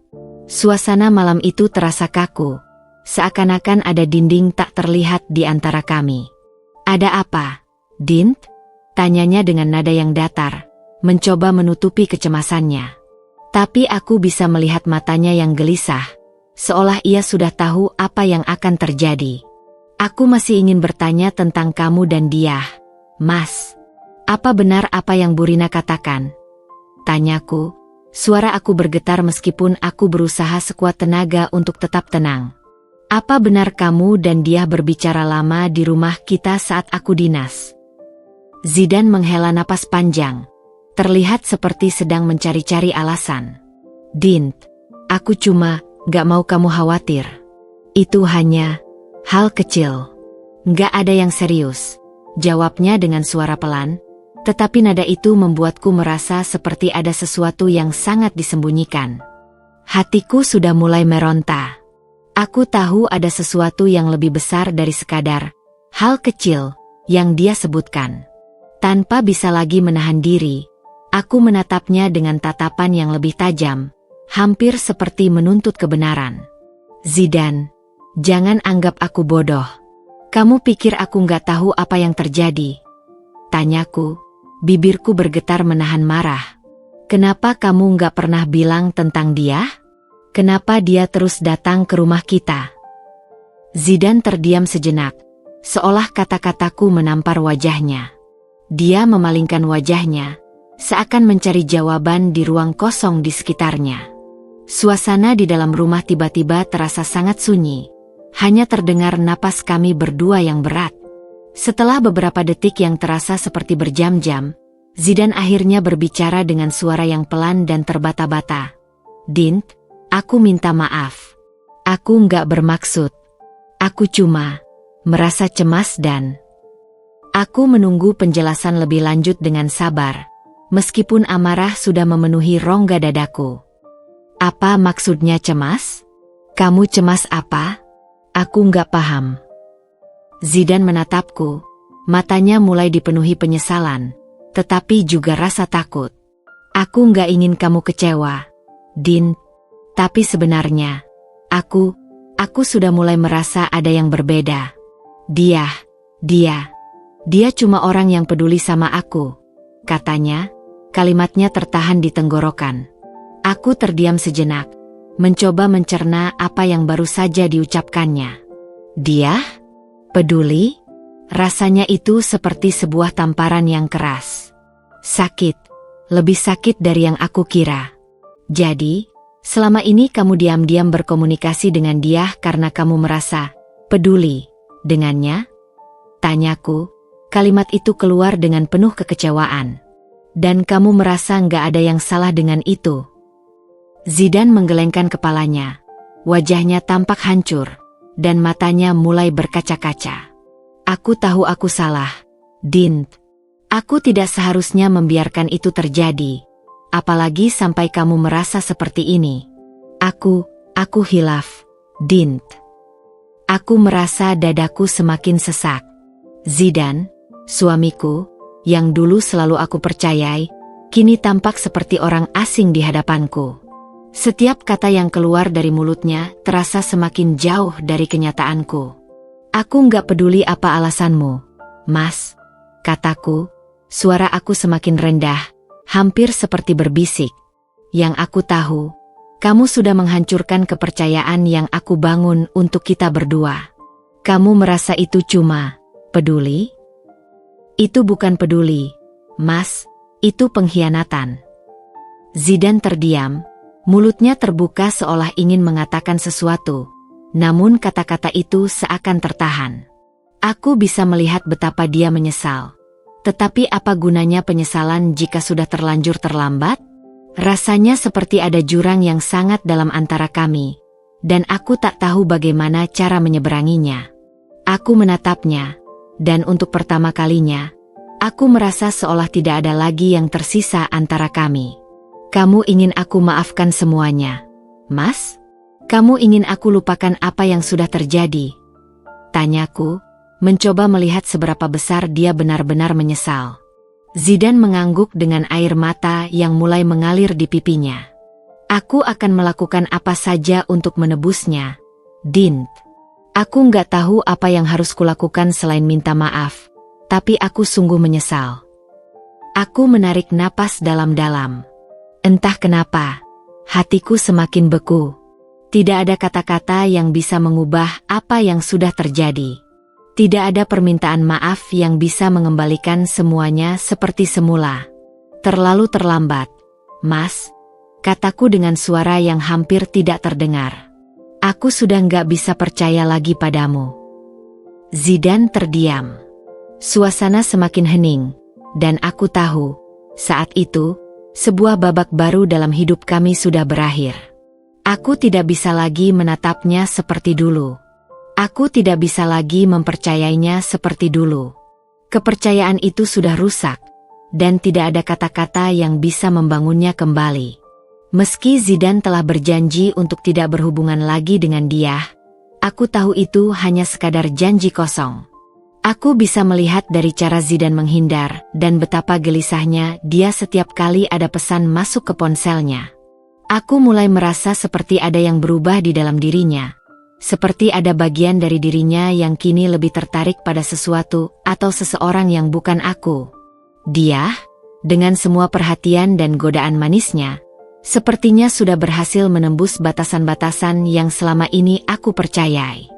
Suasana malam itu terasa kaku, seakan-akan ada dinding tak terlihat di antara kami. "Ada apa, Din?" tanyanya dengan nada yang datar, mencoba menutupi kecemasannya. Tapi aku bisa melihat matanya yang gelisah, seolah ia sudah tahu apa yang akan terjadi. "Aku masih ingin bertanya tentang kamu dan dia, Mas. Apa benar apa yang Burina katakan?" tanyaku. Suara aku bergetar meskipun aku berusaha sekuat tenaga untuk tetap tenang. "Apa benar kamu dan dia berbicara lama di rumah kita saat aku dinas?" Zidane menghela napas panjang, terlihat seperti sedang mencari-cari alasan. "Din, aku cuma gak mau kamu khawatir. Itu hanya hal kecil. Gak ada yang serius," jawabnya dengan suara pelan, tetapi nada itu membuatku merasa seperti ada sesuatu yang sangat disembunyikan. Hatiku sudah mulai meronta. Aku tahu ada sesuatu yang lebih besar dari sekadar hal kecil yang dia sebutkan. Tanpa bisa lagi menahan diri, aku menatapnya dengan tatapan yang lebih tajam, hampir seperti menuntut kebenaran. Zidan, jangan anggap aku bodoh. Kamu pikir aku nggak tahu apa yang terjadi? Tanyaku, bibirku bergetar menahan marah. Kenapa kamu nggak pernah bilang tentang dia? Kenapa dia terus datang ke rumah kita? Zidan terdiam sejenak, seolah kata-kataku menampar wajahnya. Dia memalingkan wajahnya, seakan mencari jawaban di ruang kosong di sekitarnya. Suasana di dalam rumah tiba-tiba terasa sangat sunyi. Hanya terdengar napas kami berdua yang berat. Setelah beberapa detik yang terasa seperti berjam-jam, Zidan akhirnya berbicara dengan suara yang pelan dan terbata-bata. Din, aku minta maaf. Aku nggak bermaksud. Aku cuma merasa cemas dan... Aku menunggu penjelasan lebih lanjut dengan sabar, meskipun amarah sudah memenuhi rongga dadaku. Apa maksudnya cemas? Kamu cemas apa? Aku nggak paham. Zidan menatapku, matanya mulai dipenuhi penyesalan, tetapi juga rasa takut. Aku nggak ingin kamu kecewa, Din. Tapi sebenarnya, aku sudah mulai merasa ada yang berbeda. Dia cuma orang yang peduli sama aku, katanya. Kalimatnya tertahan di tenggorokan. Aku terdiam sejenak, mencoba mencerna apa yang baru saja diucapkannya. Dia? Peduli? Rasanya itu seperti sebuah tamparan yang keras. Sakit, lebih sakit dari yang aku kira. Jadi, selama ini kamu diam-diam berkomunikasi dengan dia karena kamu merasa peduli dengannya? Tanyaku, kalimat itu keluar dengan penuh kekecewaan. Dan kamu merasa nggak ada yang salah dengan itu? Zidan menggelengkan kepalanya. Wajahnya tampak hancur, dan matanya mulai berkaca-kaca. Aku tahu aku salah, Din. Aku tidak seharusnya membiarkan itu terjadi. Apalagi sampai kamu merasa seperti ini. Aku hilaf, Din. Aku merasa dadaku semakin sesak. Zidan, suamiku, yang dulu selalu aku percayai, kini tampak seperti orang asing di hadapanku. Setiap kata yang keluar dari mulutnya terasa semakin jauh dari kenyataanku. Aku nggak peduli apa alasanmu, Mas, kataku. Suara aku semakin rendah, hampir seperti berbisik. Yang aku tahu, kamu sudah menghancurkan kepercayaan yang aku bangun untuk kita berdua. Kamu merasa itu cuma peduli? Itu bukan peduli, Mas, itu pengkhianatan. Zidan terdiam, mulutnya terbuka seolah ingin mengatakan sesuatu, namun kata-kata itu seakan tertahan. Aku bisa melihat betapa dia menyesal. Tetapi apa gunanya penyesalan jika sudah terlanjur terlambat? Rasanya seperti ada jurang yang sangat dalam antara kami, dan aku tak tahu bagaimana cara menyeberanginya. Aku menatapnya, dan untuk pertama kalinya, aku merasa seolah tidak ada lagi yang tersisa antara kami. Kamu ingin aku maafkan semuanya, Mas? Kamu ingin aku lupakan apa yang sudah terjadi? Tanyaku, mencoba melihat seberapa besar dia benar-benar menyesal. Zidan mengangguk dengan air mata yang mulai mengalir di pipinya. Aku akan melakukan apa saja untuk menebusnya, Din. Aku nggak tahu apa yang harus kulakukan selain minta maaf, tapi aku sungguh menyesal. Aku menarik napas dalam-dalam. Entah kenapa, hatiku semakin beku. Tidak ada kata-kata yang bisa mengubah apa yang sudah terjadi. Tidak ada permintaan maaf yang bisa mengembalikan semuanya seperti semula. Terlalu terlambat, Mas, kataku dengan suara yang hampir tidak terdengar. Aku sudah nggak bisa percaya lagi padamu. Zidan terdiam. Suasana semakin hening, dan aku tahu, saat itu, sebuah babak baru dalam hidup kami sudah berakhir. Aku tidak bisa lagi menatapnya seperti dulu. Aku tidak bisa lagi mempercayainya seperti dulu. Kepercayaan itu sudah rusak, dan tidak ada kata-kata yang bisa membangunnya kembali. Meski Zidan telah berjanji untuk tidak berhubungan lagi dengan dia, Aku tahu itu hanya sekadar janji kosong. Aku bisa melihat dari cara Zidane menghindar dan betapa gelisahnya dia setiap kali ada pesan masuk ke ponselnya. Aku mulai merasa seperti ada yang berubah di dalam dirinya. Seperti ada bagian dari dirinya yang kini lebih tertarik pada sesuatu atau seseorang yang bukan aku. Dia, dengan semua perhatian dan godaan manisnya, sepertinya sudah berhasil menembus batasan-batasan yang selama ini aku percayai.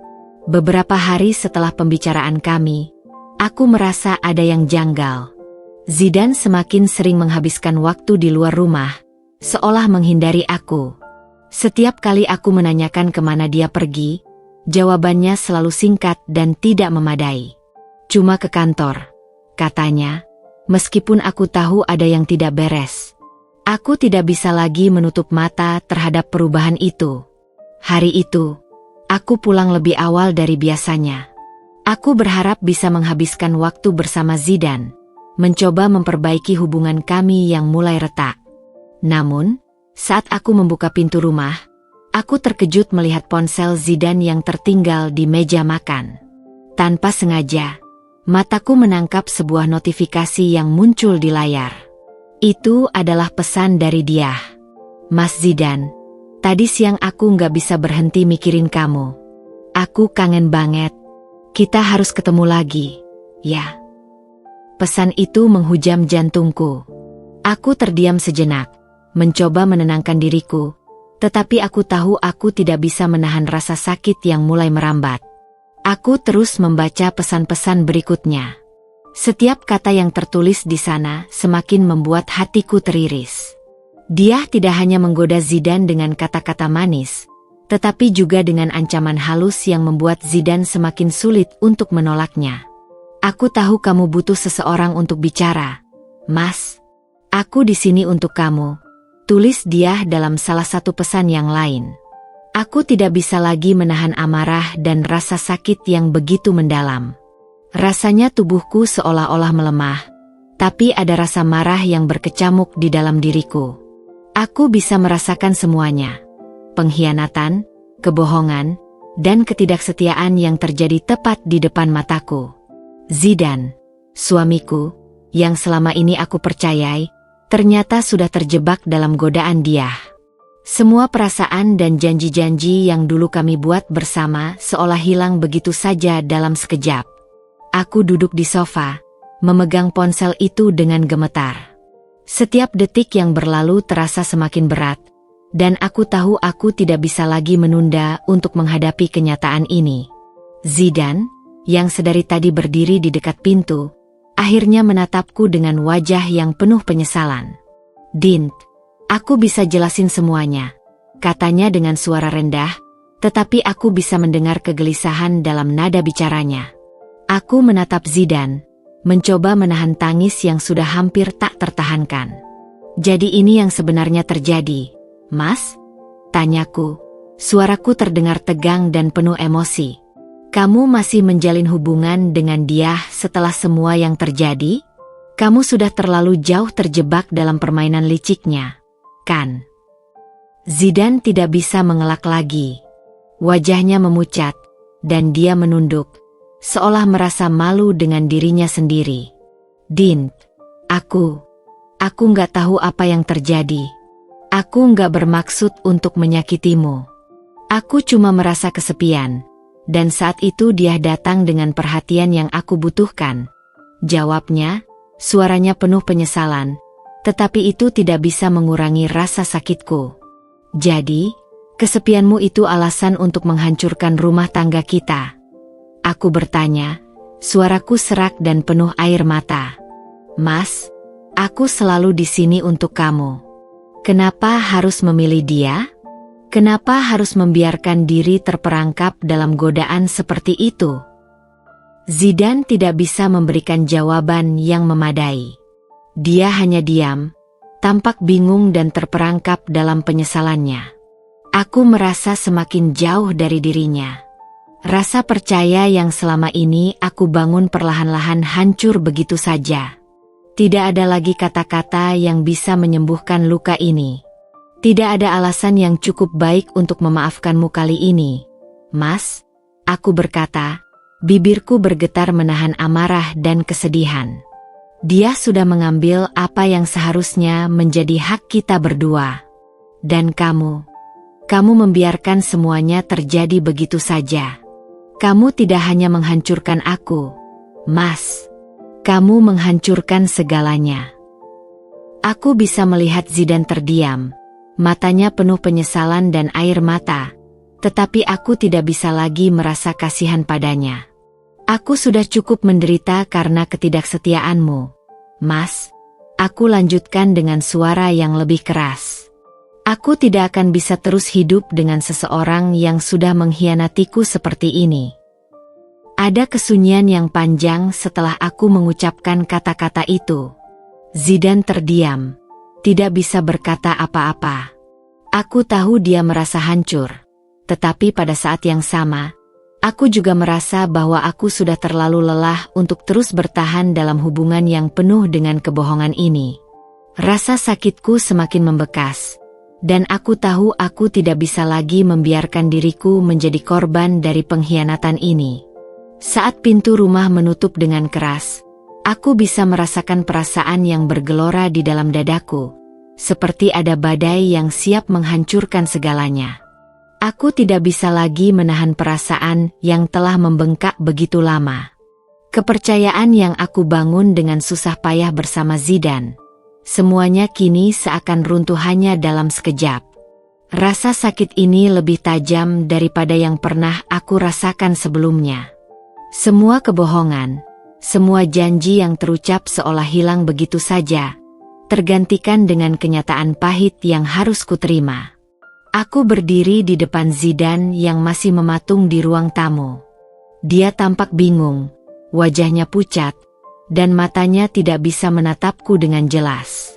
Beberapa hari setelah pembicaraan kami, aku merasa ada yang janggal. Zidane semakin sering menghabiskan waktu di luar rumah, seolah menghindari aku. Setiap kali aku menanyakan kemana dia pergi, jawabannya selalu singkat dan tidak memadai. Cuma ke kantor, katanya, meskipun aku tahu ada yang tidak beres. Aku tidak bisa lagi menutup mata terhadap perubahan itu. Hari itu, aku pulang lebih awal dari biasanya. Aku berharap bisa menghabiskan waktu bersama Zidane, mencoba memperbaiki hubungan kami yang mulai retak. Namun, saat aku membuka pintu rumah, aku terkejut melihat ponsel Zidane yang tertinggal di meja makan. Tanpa sengaja, mataku menangkap sebuah notifikasi yang muncul di layar. Itu adalah pesan dari dia. Mas Zidane, tadi siang aku nggak bisa berhenti mikirin kamu. Aku kangen banget. Kita harus ketemu lagi, ya. Pesan itu menghujam jantungku. Aku terdiam sejenak, mencoba menenangkan diriku, tetapi aku tahu aku tidak bisa menahan rasa sakit yang mulai merambat. Aku terus membaca pesan-pesan berikutnya. Setiap kata yang tertulis di sana semakin membuat hatiku teriris. Dia tidak hanya menggoda Zidane dengan kata-kata manis, tetapi juga dengan ancaman halus yang membuat Zidane semakin sulit untuk menolaknya. Aku tahu kamu butuh seseorang untuk bicara. Mas, aku di sini untuk kamu, tulis dia dalam salah satu pesan yang lain. Aku tidak bisa lagi menahan amarah dan rasa sakit yang begitu mendalam. Rasanya tubuhku seolah-olah melemah, tapi ada rasa marah yang berkecamuk di dalam diriku. Aku bisa merasakan semuanya. Pengkhianatan, kebohongan, dan ketidaksetiaan yang terjadi tepat di depan mataku. Zidane, suamiku, yang selama ini aku percayai, ternyata sudah terjebak dalam godaan dia. Semua perasaan dan janji-janji yang dulu kami buat bersama seolah hilang begitu saja dalam sekejap. Aku duduk di sofa, memegang ponsel itu dengan gemetar. Setiap detik yang berlalu terasa semakin berat, dan aku tahu aku tidak bisa lagi menunda untuk menghadapi kenyataan ini. Zidane, yang sedari tadi berdiri di dekat pintu, akhirnya menatapku dengan wajah yang penuh penyesalan. "Dint, aku bisa jelasin semuanya," katanya dengan suara rendah, tetapi aku bisa mendengar kegelisahan dalam nada bicaranya. Aku menatap Zidane, mencoba menahan tangis yang sudah hampir tak tertahankan. "Jadi ini yang sebenarnya terjadi, Mas?" tanyaku. Suaraku terdengar tegang dan penuh emosi. "Kamu masih menjalin hubungan dengan dia setelah semua yang terjadi? Kamu sudah terlalu jauh terjebak dalam permainan liciknya, kan?" Zidane tidak bisa mengelak lagi. Wajahnya memucat, dan dia menunduk, seolah merasa malu dengan dirinya sendiri. "Dint, aku nggak tahu apa yang terjadi. Aku nggak bermaksud untuk menyakitimu. Aku cuma merasa kesepian, dan saat itu dia datang dengan perhatian yang aku butuhkan," jawabnya, suaranya penuh penyesalan, tetapi itu tidak bisa mengurangi rasa sakitku. "Jadi, kesepianmu itu alasan untuk menghancurkan rumah tangga kita?" Aku bertanya, suaraku serak dan penuh air mata. "Mas, aku selalu di sini untuk kamu. Kenapa harus memilih dia? Kenapa harus membiarkan diri terperangkap dalam godaan seperti itu?" Zidane tidak bisa memberikan jawaban yang memadai. Dia hanya diam, tampak bingung dan terperangkap dalam penyesalannya. Aku merasa semakin jauh dari dirinya. Rasa percaya yang selama ini aku bangun perlahan-lahan hancur begitu saja. Tidak ada lagi kata-kata yang bisa menyembuhkan luka ini. Tidak ada alasan yang cukup baik untuk memaafkanmu kali ini, Mas, Aku berkata, bibirku bergetar menahan amarah dan kesedihan. Dia sudah mengambil apa yang seharusnya menjadi hak kita berdua. Dan kamu membiarkan semuanya terjadi begitu saja. Kamu tidak hanya menghancurkan aku, Mas. Kamu menghancurkan segalanya. Aku bisa melihat Zidane terdiam, matanya penuh penyesalan dan air mata, tetapi aku tidak bisa lagi merasa kasihan padanya. Aku sudah cukup menderita karena ketidaksetiaanmu, Mas. Aku lanjutkan dengan suara yang lebih keras. Aku tidak akan bisa terus hidup dengan seseorang yang sudah mengkhianatiku seperti ini. Ada kesunyian yang panjang setelah aku mengucapkan kata-kata itu. Zidane terdiam, tidak bisa berkata apa-apa. Aku tahu dia merasa hancur, tetapi pada saat yang sama, aku juga merasa bahwa aku sudah terlalu lelah untuk terus bertahan dalam hubungan yang penuh dengan kebohongan ini. Rasa sakitku semakin membekas, dan aku tahu aku tidak bisa lagi membiarkan diriku menjadi korban dari pengkhianatan ini. Saat pintu rumah menutup dengan keras, aku bisa merasakan perasaan yang bergelora di dalam dadaku, seperti ada badai yang siap menghancurkan segalanya. Aku tidak bisa lagi menahan perasaan yang telah membengkak begitu lama. Kepercayaan yang aku bangun dengan susah payah bersama Zidane, semuanya kini seakan runtuh hanya dalam sekejap. Rasa sakit ini lebih tajam daripada yang pernah aku rasakan sebelumnya. Semua kebohongan, semua janji yang terucap seolah hilang begitu saja, tergantikan dengan kenyataan pahit yang harus kuterima. Aku berdiri di depan Zidane yang masih mematung di ruang tamu. Dia tampak bingung, wajahnya pucat, dan matanya tidak bisa menatapku dengan jelas.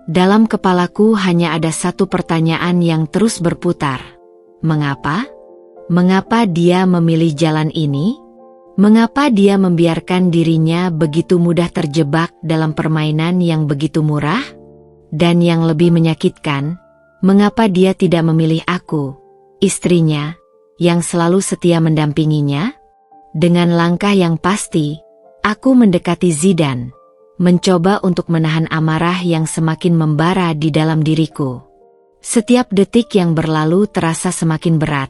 Dalam kepalaku hanya ada satu pertanyaan yang terus berputar. Mengapa? Mengapa dia memilih jalan ini? Mengapa dia membiarkan dirinya begitu mudah terjebak dalam permainan yang begitu murah? Dan yang lebih menyakitkan, mengapa dia tidak memilih aku, istrinya, yang selalu setia mendampinginya? Dengan langkah yang pasti, aku mendekati Zidane, mencoba untuk menahan amarah yang semakin membara di dalam diriku. Setiap detik yang berlalu terasa semakin berat.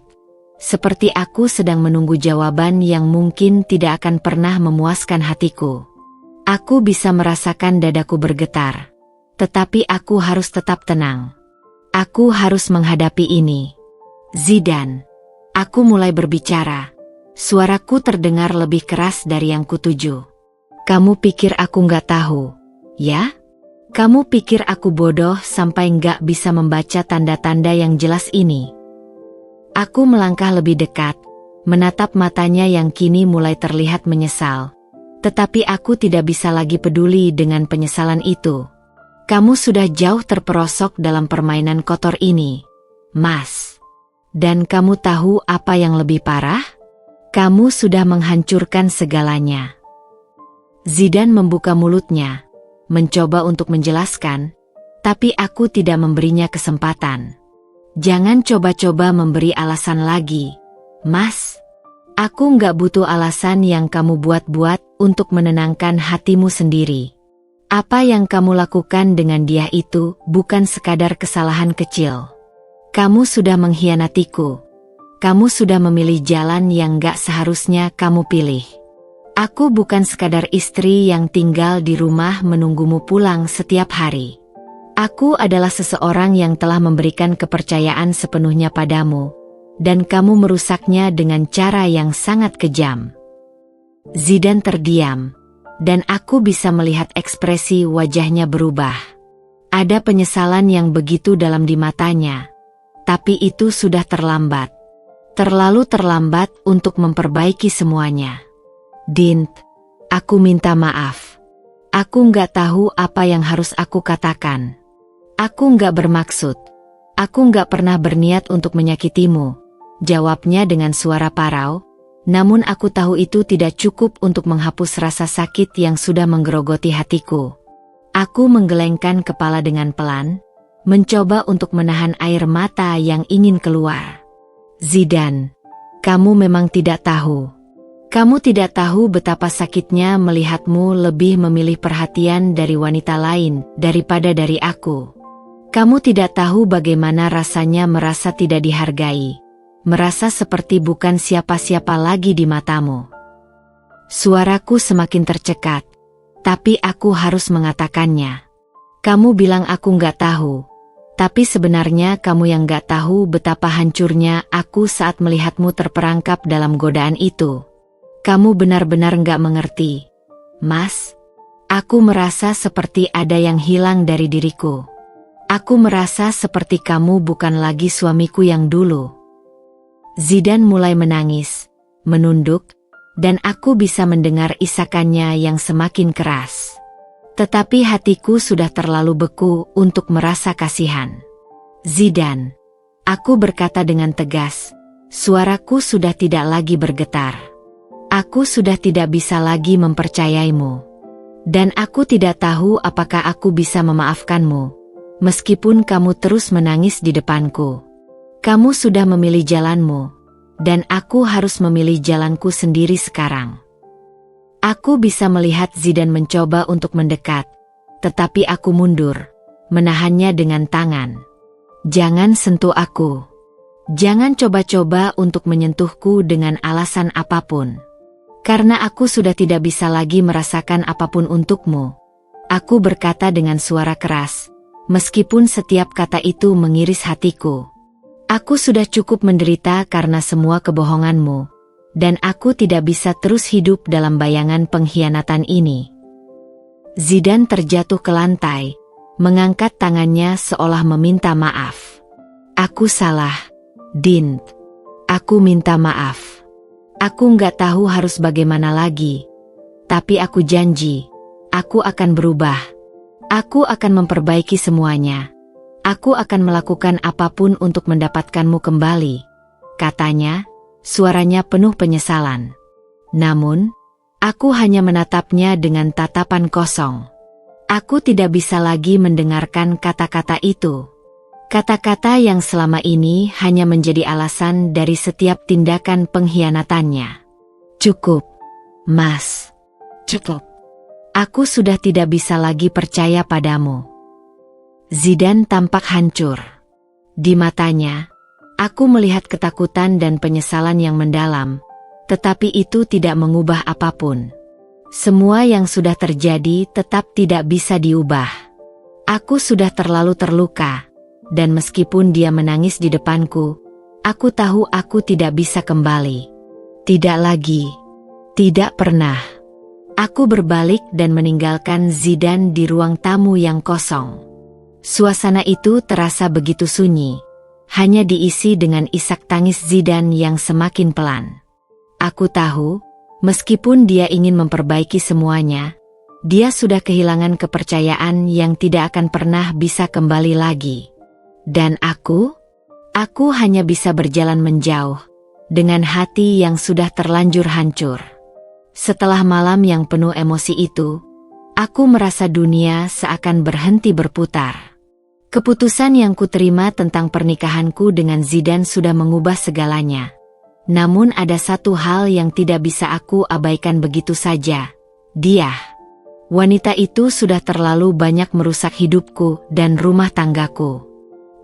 Seperti aku sedang menunggu jawaban yang mungkin tidak akan pernah memuaskan hatiku. Aku bisa merasakan dadaku bergetar, tetapi aku harus tetap tenang. Aku harus menghadapi ini. Zidane, aku mulai berbicara. Suaraku terdengar lebih keras dari yang kutuju. Kamu pikir aku nggak tahu, ya? Kamu pikir aku bodoh sampai nggak bisa membaca tanda-tanda yang jelas ini? Aku melangkah lebih dekat, menatap matanya yang kini mulai terlihat menyesal. Tetapi aku tidak bisa lagi peduli dengan penyesalan itu. Kamu sudah jauh terperosok dalam permainan kotor ini, Mas. Dan kamu tahu apa yang lebih parah? Kamu sudah menghancurkan segalanya. Zidane membuka mulutnya, mencoba untuk menjelaskan, tapi aku tidak memberinya kesempatan. Jangan coba-coba memberi alasan lagi, Mas. Aku nggak butuh alasan yang kamu buat-buat untuk menenangkan hatimu sendiri. Apa yang kamu lakukan dengan dia itu bukan sekadar kesalahan kecil. Kamu sudah mengkhianatiku. Kamu sudah memilih jalan yang nggak seharusnya kamu pilih. Aku bukan sekadar istri yang tinggal di rumah menunggumu pulang setiap hari. Aku adalah seseorang yang telah memberikan kepercayaan sepenuhnya padamu, dan kamu merusaknya dengan cara yang sangat kejam. Zidane terdiam, dan aku bisa melihat ekspresi wajahnya berubah. Ada penyesalan yang begitu dalam di matanya, tapi itu sudah terlambat. Terlalu terlambat untuk memperbaiki semuanya. Dint, aku minta maaf. Aku nggak tahu apa yang harus aku katakan. Aku nggak bermaksud. Aku nggak pernah berniat untuk menyakitimu, jawabnya dengan suara parau. Namun aku tahu itu tidak cukup untuk menghapus rasa sakit yang sudah menggerogoti hatiku. Aku menggelengkan kepala dengan pelan, mencoba untuk menahan air mata yang ingin keluar. Zidane, Kamu memang tidak tahu. Kamu tidak tahu betapa sakitnya melihatmu lebih memilih perhatian dari wanita lain daripada dari aku. Kamu tidak tahu bagaimana rasanya merasa tidak dihargai, merasa seperti bukan siapa-siapa lagi di matamu. Suaraku semakin tercekat, tapi aku harus mengatakannya. Kamu bilang aku nggak tahu, tapi sebenarnya kamu yang nggak tahu betapa hancurnya aku saat melihatmu terperangkap dalam godaan itu. Kamu benar-benar nggak mengerti, Mas. Aku merasa seperti ada yang hilang dari diriku. Aku merasa seperti kamu bukan lagi suamiku yang dulu. Zidane mulai menangis, menunduk, dan aku bisa mendengar isakannya yang semakin keras. Tetapi hatiku sudah terlalu beku untuk merasa kasihan. Zidane, aku berkata dengan tegas, suaraku sudah tidak lagi bergetar. Aku sudah tidak bisa lagi mempercayaimu. Dan aku tidak tahu apakah aku bisa memaafkanmu, meskipun kamu terus menangis di depanku. Kamu sudah memilih jalanmu, dan aku harus memilih jalanku sendiri sekarang. Aku bisa melihat Zidane mencoba untuk mendekat, tetapi aku mundur, menahannya dengan tangan. Jangan sentuh aku. Jangan coba-coba untuk menyentuhku dengan alasan apapun. Karena aku sudah tidak bisa lagi merasakan apapun untukmu. Aku berkata dengan suara keras, meskipun setiap kata itu mengiris hatiku. Aku sudah cukup menderita karena semua kebohonganmu, dan aku tidak bisa terus hidup dalam bayangan pengkhianatan ini. Zidane terjatuh ke lantai, mengangkat tangannya seolah meminta maaf. Aku salah, Din. Aku minta maaf. Aku nggak tahu harus bagaimana lagi. Tapi aku janji, aku akan berubah. Aku akan memperbaiki semuanya. Aku akan melakukan apapun untuk mendapatkanmu kembali, katanya, suaranya penuh penyesalan. Namun, aku hanya menatapnya dengan tatapan kosong. Aku tidak bisa lagi mendengarkan kata-kata itu. Kata-kata yang selama ini hanya menjadi alasan dari setiap tindakan pengkhianatannya. Cukup, Mas. Cukup. Aku sudah tidak bisa lagi percaya padamu. Zidane tampak hancur. Di matanya, aku melihat ketakutan dan penyesalan yang mendalam, tetapi itu tidak mengubah apapun. Semua yang sudah terjadi tetap tidak bisa diubah. Aku sudah terlalu terluka. Dan meskipun dia menangis di depanku, aku tahu aku tidak bisa kembali. Tidak lagi. Tidak pernah. Aku berbalik dan meninggalkan Zidane di ruang tamu yang kosong. Suasana itu terasa begitu sunyi. Hanya diisi dengan isak tangis Zidane yang semakin pelan. Aku tahu, meskipun dia ingin memperbaiki semuanya, dia sudah kehilangan kepercayaan yang tidak akan pernah bisa kembali lagi. Dan aku hanya bisa berjalan menjauh, dengan hati yang sudah terlanjur hancur. Setelah malam yang penuh emosi itu, aku merasa dunia seakan berhenti berputar. Keputusan yang kuterima tentang pernikahanku dengan Zidane sudah mengubah segalanya. Namun ada satu hal yang tidak bisa aku abaikan begitu saja. Dia. Wanita itu sudah terlalu banyak merusak hidupku dan rumah tanggaku.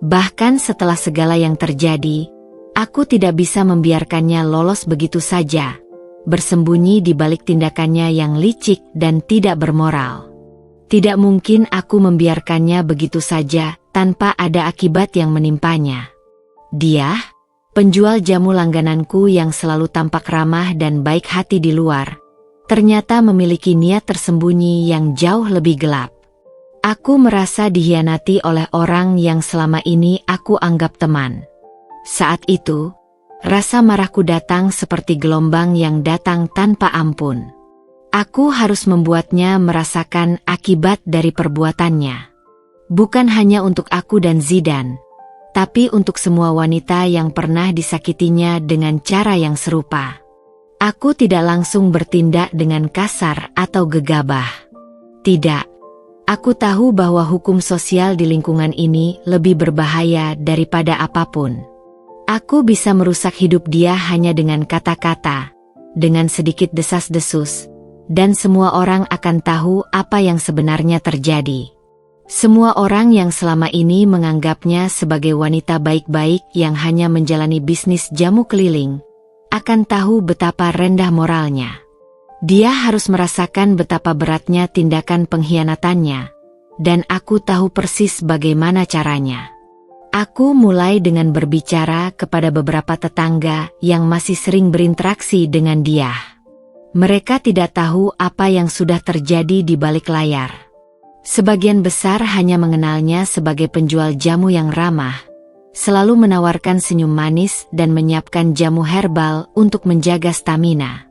Bahkan setelah segala yang terjadi, aku tidak bisa membiarkannya lolos begitu saja, bersembunyi di balik tindakannya yang licik dan tidak bermoral. Tidak mungkin aku membiarkannya begitu saja tanpa ada akibat yang menimpanya. Dia, penjual jamu langgananku yang selalu tampak ramah dan baik hati di luar, ternyata memiliki niat tersembunyi yang jauh lebih gelap. Aku merasa dikhianati oleh orang yang selama ini aku anggap teman. Saat itu, rasa marahku datang seperti gelombang yang datang tanpa ampun. Aku harus membuatnya merasakan akibat dari perbuatannya. Bukan hanya untuk aku dan Zidane, tapi untuk semua wanita yang pernah disakitinya dengan cara yang serupa. Aku tidak langsung bertindak dengan kasar atau gegabah. Tidak. Aku tahu bahwa hukum sosial di lingkungan ini lebih berbahaya daripada apapun. Aku bisa merusak hidup dia hanya dengan kata-kata, dengan sedikit desas-desus, dan semua orang akan tahu apa yang sebenarnya terjadi. Semua orang yang selama ini menganggapnya sebagai wanita baik-baik yang hanya menjalani bisnis jamu keliling, akan tahu betapa rendah moralnya. Dia harus merasakan betapa beratnya tindakan pengkhianatannya, dan aku tahu persis bagaimana caranya. Aku mulai dengan berbicara kepada beberapa tetangga yang masih sering berinteraksi dengan dia. Mereka tidak tahu apa yang sudah terjadi di balik layar. Sebagian besar hanya mengenalnya sebagai penjual jamu yang ramah, selalu menawarkan senyum manis dan menyiapkan jamu herbal untuk menjaga stamina.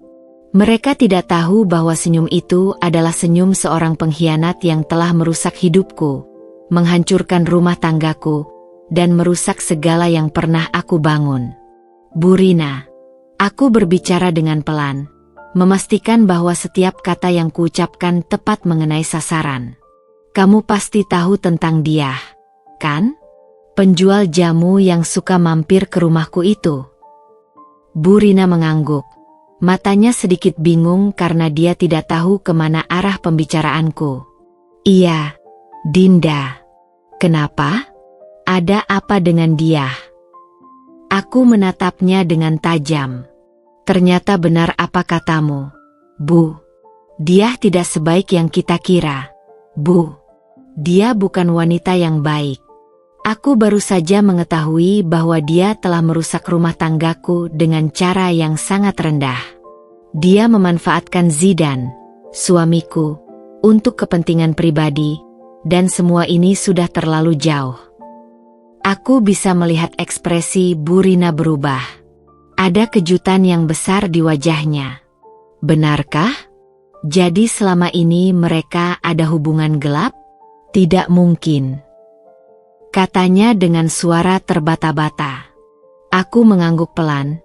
Mereka tidak tahu bahwa senyum itu adalah senyum seorang pengkhianat yang telah merusak hidupku, menghancurkan rumah tanggaku, dan merusak segala yang pernah aku bangun. Bu Rina, aku berbicara dengan pelan, memastikan bahwa setiap kata yang kuucapkan tepat mengenai sasaran. Kamu pasti tahu tentang dia, kan? Penjual jamu yang suka mampir ke rumahku itu. Bu Rina mengangguk. Matanya sedikit bingung karena dia tidak tahu kemana arah pembicaraanku. Iya, Dinda. Kenapa? Ada apa dengan dia? Aku menatapnya dengan tajam. Ternyata benar apa katamu, Bu. Dia tidak sebaik yang kita kira, Bu. Dia bukan wanita yang baik. Aku baru saja mengetahui bahwa dia telah merusak rumah tanggaku dengan cara yang sangat rendah. Dia memanfaatkan Zidan, suamiku, untuk kepentingan pribadi, dan semua ini sudah terlalu jauh. Aku bisa melihat ekspresi Bu Rina berubah. Ada kejutan yang besar di wajahnya. Benarkah? Jadi selama ini mereka ada hubungan gelap? Tidak mungkin. Katanya dengan suara terbata-bata. Aku mengangguk pelan,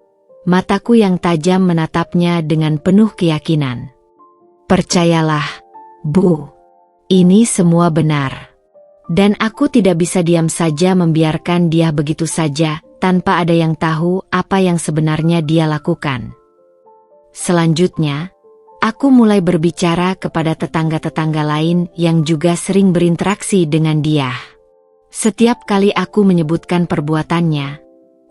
mataku yang tajam menatapnya dengan penuh keyakinan. Percayalah, Bu, ini semua benar. Dan aku tidak bisa diam saja membiarkan dia begitu saja, tanpa ada yang tahu apa yang sebenarnya dia lakukan. Selanjutnya, aku mulai berbicara kepada tetangga-tetangga lain yang juga sering berinteraksi dengan dia. Setiap kali aku menyebutkan perbuatannya,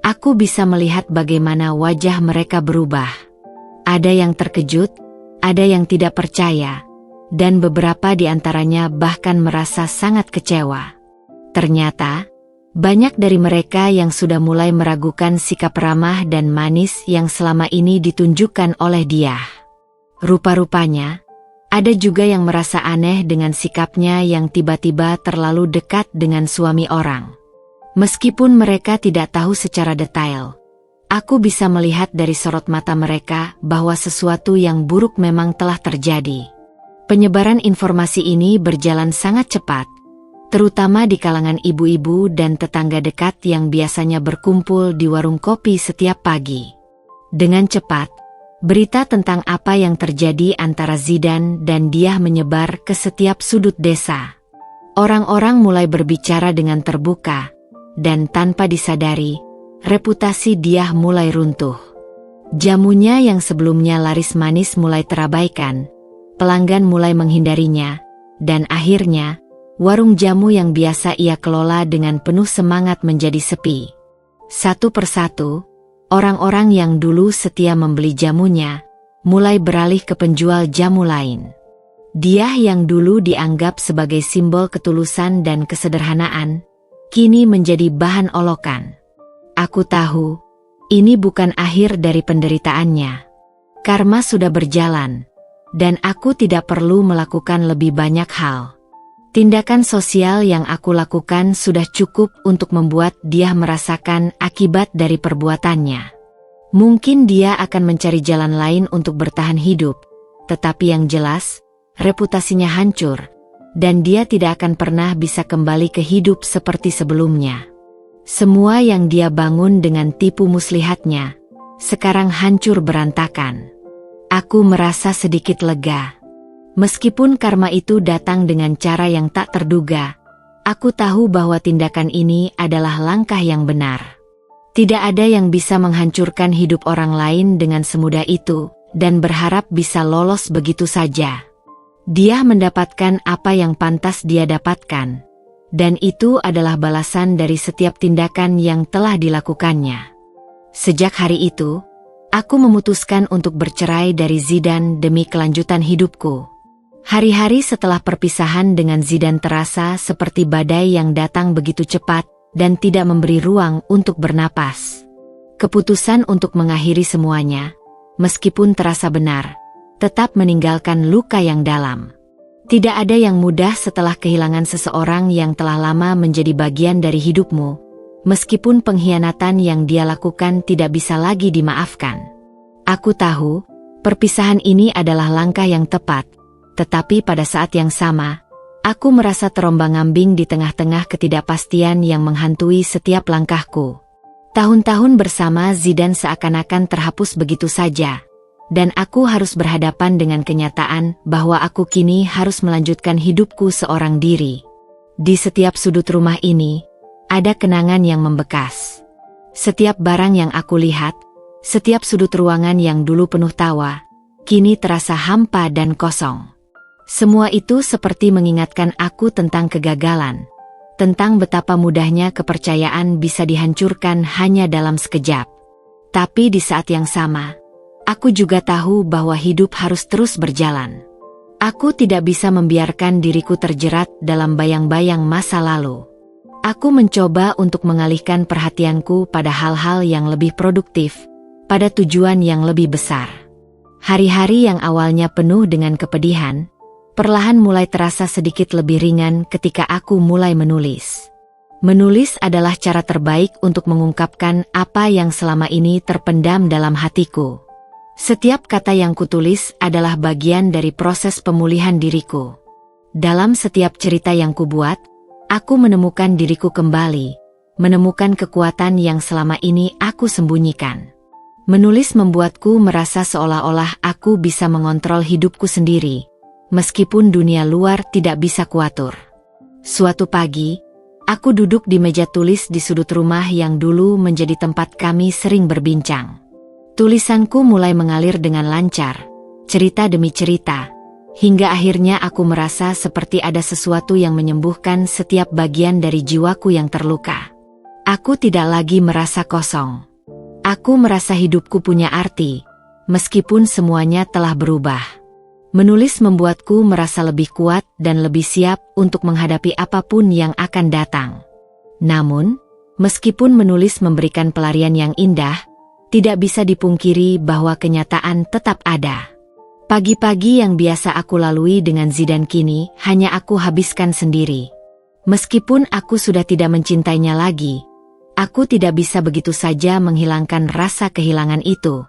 aku bisa melihat bagaimana wajah mereka berubah. Ada yang terkejut, ada yang tidak percaya, dan beberapa di antaranya bahkan merasa sangat kecewa. Ternyata, banyak dari mereka yang sudah mulai meragukan sikap ramah dan manis yang selama ini ditunjukkan oleh dia. Rupa-rupanya, ada juga yang merasa aneh dengan sikapnya yang tiba-tiba terlalu dekat dengan suami orang. Meskipun mereka tidak tahu secara detail, aku bisa melihat dari sorot mata mereka bahwa sesuatu yang buruk memang telah terjadi. Penyebaran informasi ini berjalan sangat cepat, terutama di kalangan ibu-ibu dan tetangga dekat yang biasanya berkumpul di warung kopi setiap pagi. Dengan cepat, berita tentang apa yang terjadi antara Zidan dan dia menyebar ke setiap sudut desa. Orang-orang mulai berbicara dengan terbuka, dan tanpa disadari, reputasi dia mulai runtuh. Jamunya yang sebelumnya laris manis mulai terabaikan, pelanggan mulai menghindarinya, dan akhirnya, warung jamu yang biasa ia kelola dengan penuh semangat menjadi sepi. Satu persatu, orang-orang yang dulu setia membeli jamunya, mulai beralih ke penjual jamu lain. Dia yang dulu dianggap sebagai simbol ketulusan dan kesederhanaan, kini menjadi bahan olokan. Aku tahu, ini bukan akhir dari penderitaannya. Karma sudah berjalan, dan aku tidak perlu melakukan lebih banyak hal. Tindakan sosial yang aku lakukan sudah cukup untuk membuat dia merasakan akibat dari perbuatannya. Mungkin dia akan mencari jalan lain untuk bertahan hidup, tetapi yang jelas, reputasinya hancur, dan dia tidak akan pernah bisa kembali ke hidup seperti sebelumnya. Semua yang dia bangun dengan tipu muslihatnya, sekarang hancur berantakan. Aku merasa sedikit lega. Meskipun karma itu datang dengan cara yang tak terduga, aku tahu bahwa tindakan ini adalah langkah yang benar. Tidak ada yang bisa menghancurkan hidup orang lain dengan semudah itu, dan berharap bisa lolos begitu saja. Dia mendapatkan apa yang pantas dia dapatkan. Dan itu adalah balasan dari setiap tindakan yang telah dilakukannya. Sejak hari itu, aku memutuskan untuk bercerai dari Zidane demi kelanjutan hidupku. Hari-hari setelah perpisahan dengan Zidane terasa seperti badai yang datang begitu cepat dan tidak memberi ruang untuk bernapas. Keputusan untuk mengakhiri semuanya, meskipun terasa benar, tetap meninggalkan luka yang dalam. Tidak ada yang mudah setelah kehilangan seseorang yang telah lama menjadi bagian dari hidupmu, meskipun pengkhianatan yang dia lakukan tidak bisa lagi dimaafkan. Aku tahu, perpisahan ini adalah langkah yang tepat, tetapi pada saat yang sama, aku merasa terombang-ambing di tengah-tengah ketidakpastian yang menghantui setiap langkahku. Tahun-tahun bersama Zidane seakan-akan terhapus begitu saja. Dan aku harus berhadapan dengan kenyataan bahwa aku kini harus melanjutkan hidupku seorang diri. Di setiap sudut rumah ini, ada kenangan yang membekas. Setiap barang yang aku lihat, setiap sudut ruangan yang dulu penuh tawa, kini terasa hampa dan kosong. Semua itu seperti mengingatkan aku tentang kegagalan, tentang betapa mudahnya kepercayaan bisa dihancurkan hanya dalam sekejap. Tapi di saat yang sama, aku juga tahu bahwa hidup harus terus berjalan. Aku tidak bisa membiarkan diriku terjerat dalam bayang-bayang masa lalu. Aku mencoba untuk mengalihkan perhatianku pada hal-hal yang lebih produktif, pada tujuan yang lebih besar. Hari-hari yang awalnya penuh dengan kepedihan, perlahan mulai terasa sedikit lebih ringan ketika aku mulai menulis. Menulis adalah cara terbaik untuk mengungkapkan apa yang selama ini terpendam dalam hatiku. Setiap kata yang kutulis adalah bagian dari proses pemulihan diriku. Dalam setiap cerita yang kubuat, aku menemukan diriku kembali, menemukan kekuatan yang selama ini aku sembunyikan. Menulis membuatku merasa seolah-olah aku bisa mengontrol hidupku sendiri, meskipun dunia luar tidak bisa kuatur. Suatu pagi, aku duduk di meja tulis di sudut rumah yang dulu menjadi tempat kami sering berbincang. Tulisanku mulai mengalir dengan lancar, cerita demi cerita, hingga akhirnya aku merasa seperti ada sesuatu yang menyembuhkan setiap bagian dari jiwaku yang terluka. Aku tidak lagi merasa kosong. Aku merasa hidupku punya arti, meskipun semuanya telah berubah. Menulis membuatku merasa lebih kuat dan lebih siap untuk menghadapi apapun yang akan datang. Namun, meskipun menulis memberikan pelarian yang indah, tidak bisa dipungkiri bahwa kenyataan tetap ada. Pagi-pagi yang biasa aku lalui dengan Zidane kini hanya aku habiskan sendiri. Meskipun aku sudah tidak mencintainya lagi, aku tidak bisa begitu saja menghilangkan rasa kehilangan itu.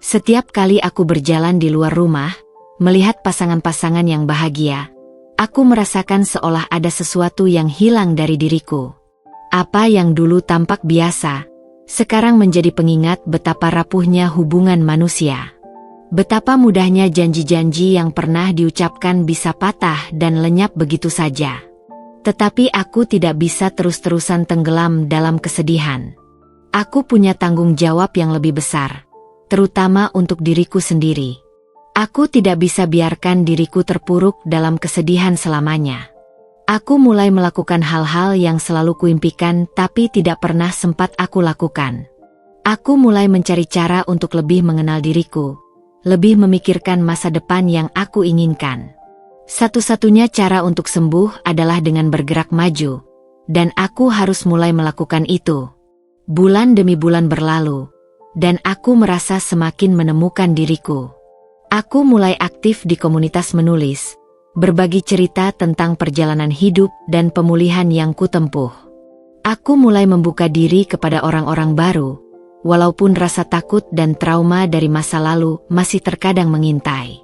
Setiap kali aku berjalan di luar rumah, melihat pasangan-pasangan yang bahagia, aku merasakan seolah ada sesuatu yang hilang dari diriku. Apa yang dulu tampak biasa, sekarang menjadi pengingat betapa rapuhnya hubungan manusia. Betapa mudahnya janji-janji yang pernah diucapkan bisa patah dan lenyap begitu saja. Tetapi aku tidak bisa terus-terusan tenggelam dalam kesedihan. Aku punya tanggung jawab yang lebih besar, terutama untuk diriku sendiri. Aku tidak bisa biarkan diriku terpuruk dalam kesedihan selamanya. Aku mulai melakukan hal-hal yang selalu kuimpikan tapi tidak pernah sempat aku lakukan. Aku mulai mencari cara untuk lebih mengenal diriku, lebih memikirkan masa depan yang aku inginkan. Satu-satunya cara untuk sembuh adalah dengan bergerak maju, dan aku harus mulai melakukan itu. Bulan demi bulan berlalu, dan aku merasa semakin menemukan diriku. Aku mulai aktif di komunitas menulis, berbagi cerita tentang perjalanan hidup dan pemulihan yang kutempuh. Aku mulai membuka diri kepada orang-orang baru, walaupun rasa takut dan trauma dari masa lalu masih terkadang mengintai.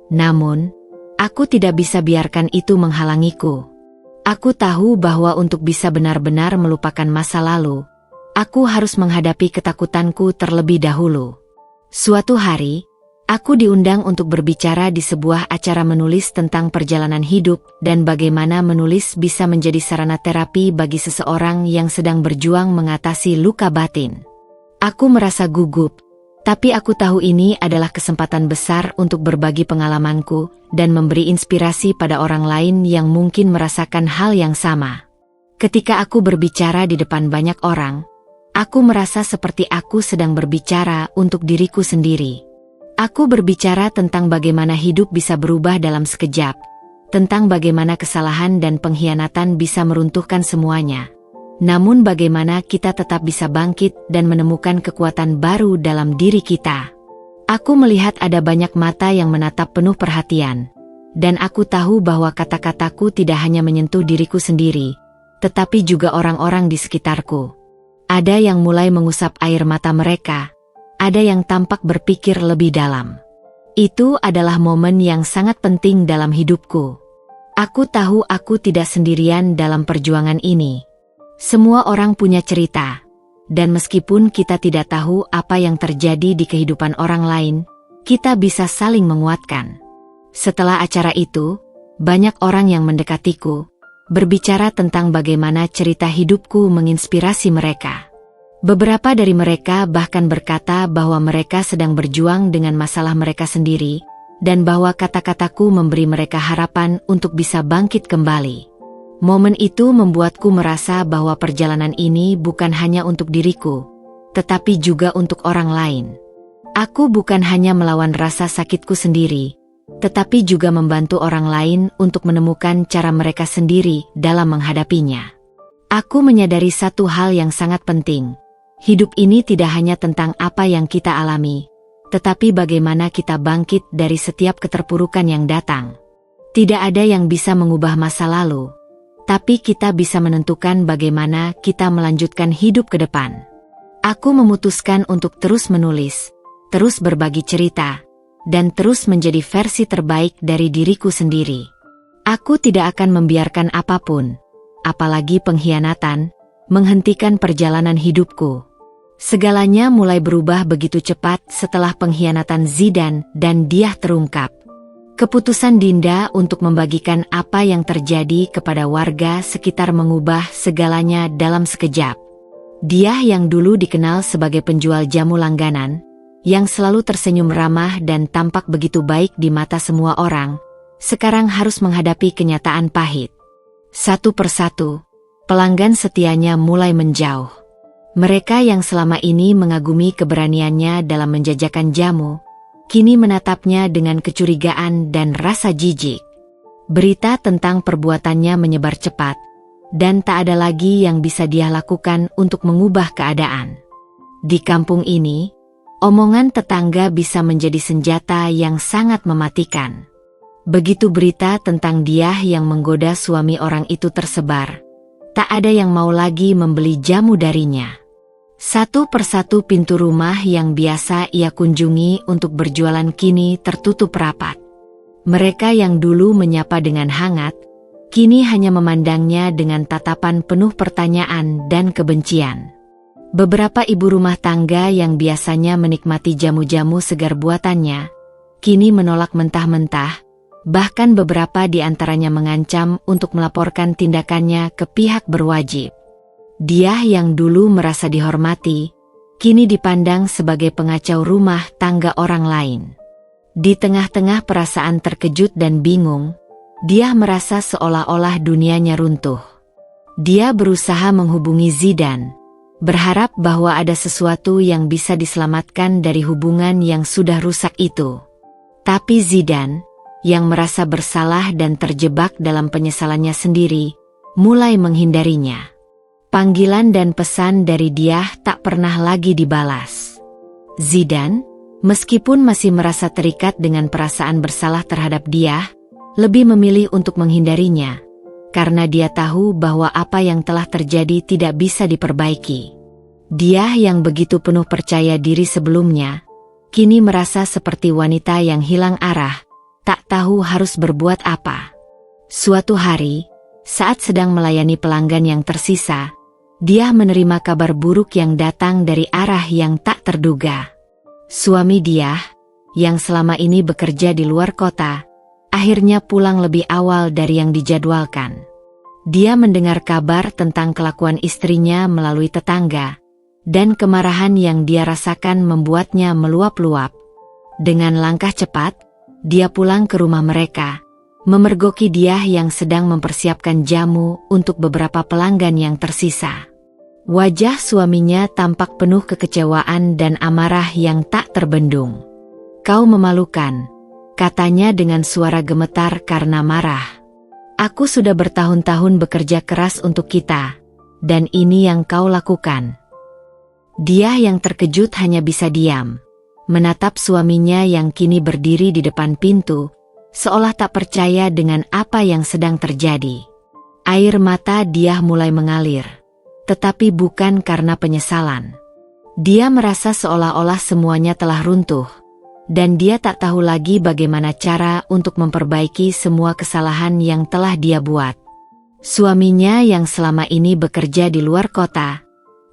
Namun, aku tidak bisa biarkan itu menghalangiku. Aku tahu bahwa untuk bisa benar-benar melupakan masa lalu, aku harus menghadapi ketakutanku terlebih dahulu. Suatu hari, aku diundang untuk berbicara di sebuah acara menulis tentang perjalanan hidup dan bagaimana menulis bisa menjadi sarana terapi bagi seseorang yang sedang berjuang mengatasi luka batin. Aku merasa gugup, tapi aku tahu ini adalah kesempatan besar untuk berbagi pengalamanku dan memberi inspirasi pada orang lain yang mungkin merasakan hal yang sama. Ketika aku berbicara di depan banyak orang, aku merasa seperti aku sedang berbicara untuk diriku sendiri. Aku berbicara tentang bagaimana hidup bisa berubah dalam sekejap, tentang bagaimana kesalahan dan pengkhianatan bisa meruntuhkan semuanya. Namun bagaimana kita tetap bisa bangkit dan menemukan kekuatan baru dalam diri kita. Aku melihat ada banyak mata yang menatap penuh perhatian. Dan aku tahu bahwa kata-kataku tidak hanya menyentuh diriku sendiri, tetapi juga orang-orang di sekitarku. Ada yang mulai mengusap air mata mereka, ada yang tampak berpikir lebih dalam. Itu adalah momen yang sangat penting dalam hidupku. Aku tahu aku tidak sendirian dalam perjuangan ini. Semua orang punya cerita, dan meskipun kita tidak tahu apa yang terjadi di kehidupan orang lain, kita bisa saling menguatkan. Setelah acara itu, banyak orang yang mendekatiku, berbicara tentang bagaimana cerita hidupku menginspirasi mereka. Beberapa dari mereka bahkan berkata bahwa mereka sedang berjuang dengan masalah mereka sendiri, dan bahwa kata-kataku memberi mereka harapan untuk bisa bangkit kembali. Momen itu membuatku merasa bahwa perjalanan ini bukan hanya untuk diriku, tetapi juga untuk orang lain. Aku bukan hanya melawan rasa sakitku sendiri, tetapi juga membantu orang lain untuk menemukan cara mereka sendiri dalam menghadapinya. Aku menyadari satu hal yang sangat penting. Hidup ini tidak hanya tentang apa yang kita alami, tetapi bagaimana kita bangkit dari setiap keterpurukan yang datang. Tidak ada yang bisa mengubah masa lalu, tapi kita bisa menentukan bagaimana kita melanjutkan hidup ke depan. Aku memutuskan untuk terus menulis, terus berbagi cerita, dan terus menjadi versi terbaik dari diriku sendiri. Aku tidak akan membiarkan apapun, apalagi pengkhianatan, menghentikan perjalanan hidupku. Segalanya mulai berubah begitu cepat setelah pengkhianatan Zidane dan Diah terungkap. Keputusan Dinda untuk membagikan apa yang terjadi kepada warga sekitar mengubah segalanya dalam sekejap. Diah yang dulu dikenal sebagai penjual jamu langganan, yang selalu tersenyum ramah dan tampak begitu baik di mata semua orang, sekarang harus menghadapi kenyataan pahit. Satu persatu, pelanggan setianya mulai menjauh. Mereka yang selama ini mengagumi keberaniannya dalam menjajakan jamu, kini menatapnya dengan kecurigaan dan rasa jijik. Berita tentang perbuatannya menyebar cepat, dan tak ada lagi yang bisa dia lakukan untuk mengubah keadaan. Di kampung ini, omongan tetangga bisa menjadi senjata yang sangat mematikan. Begitu berita tentang Diah yang menggoda suami orang itu tersebar, tak ada yang mau lagi membeli jamu darinya. Satu persatu pintu rumah yang biasa ia kunjungi untuk berjualan kini tertutup rapat. Mereka yang dulu menyapa dengan hangat, kini hanya memandangnya dengan tatapan penuh pertanyaan dan kebencian. Beberapa ibu rumah tangga yang biasanya menikmati jamu-jamu segar buatannya, kini menolak mentah-mentah, bahkan beberapa di antaranya mengancam untuk melaporkan tindakannya ke pihak berwajib. Dia yang dulu merasa dihormati, kini dipandang sebagai pengacau rumah tangga orang lain. Di tengah-tengah perasaan terkejut dan bingung, dia merasa seolah-olah dunianya runtuh. Dia berusaha menghubungi Zidane, berharap bahwa ada sesuatu yang bisa diselamatkan dari hubungan yang sudah rusak itu. Tapi Zidane, yang merasa bersalah dan terjebak dalam penyesalannya sendiri, mulai menghindarinya. Panggilan dan pesan dari Diah tak pernah lagi dibalas. Zidane, meskipun masih merasa terikat dengan perasaan bersalah terhadap Diah, lebih memilih untuk menghindarinya, karena dia tahu bahwa apa yang telah terjadi tidak bisa diperbaiki. Diah yang begitu penuh percaya diri sebelumnya, kini merasa seperti wanita yang hilang arah, tak tahu harus berbuat apa. Suatu hari, saat sedang melayani pelanggan yang tersisa, dia menerima kabar buruk yang datang dari arah yang tak terduga. Suami Diah, yang selama ini bekerja di luar kota, akhirnya pulang lebih awal dari yang dijadwalkan. Dia mendengar kabar tentang kelakuan istrinya melalui tetangga, dan kemarahan yang dia rasakan membuatnya meluap-luap. Dengan langkah cepat, dia pulang ke rumah mereka, memergoki Diah yang sedang mempersiapkan jamu untuk beberapa pelanggan yang tersisa. Wajah suaminya tampak penuh kekecewaan dan amarah yang tak terbendung. "Kau memalukan," katanya dengan suara gemetar karena marah. "Aku sudah bertahun-tahun bekerja keras untuk kita, dan ini yang kau lakukan." Dia yang terkejut hanya bisa diam, menatap suaminya yang kini berdiri di depan pintu, seolah tak percaya dengan apa yang sedang terjadi. Air mata dia mulai mengalir, tetapi bukan karena penyesalan. Dia merasa seolah-olah semuanya telah runtuh, dan dia tak tahu lagi bagaimana cara untuk memperbaiki semua kesalahan yang telah dia buat. Suaminya yang selama ini bekerja di luar kota,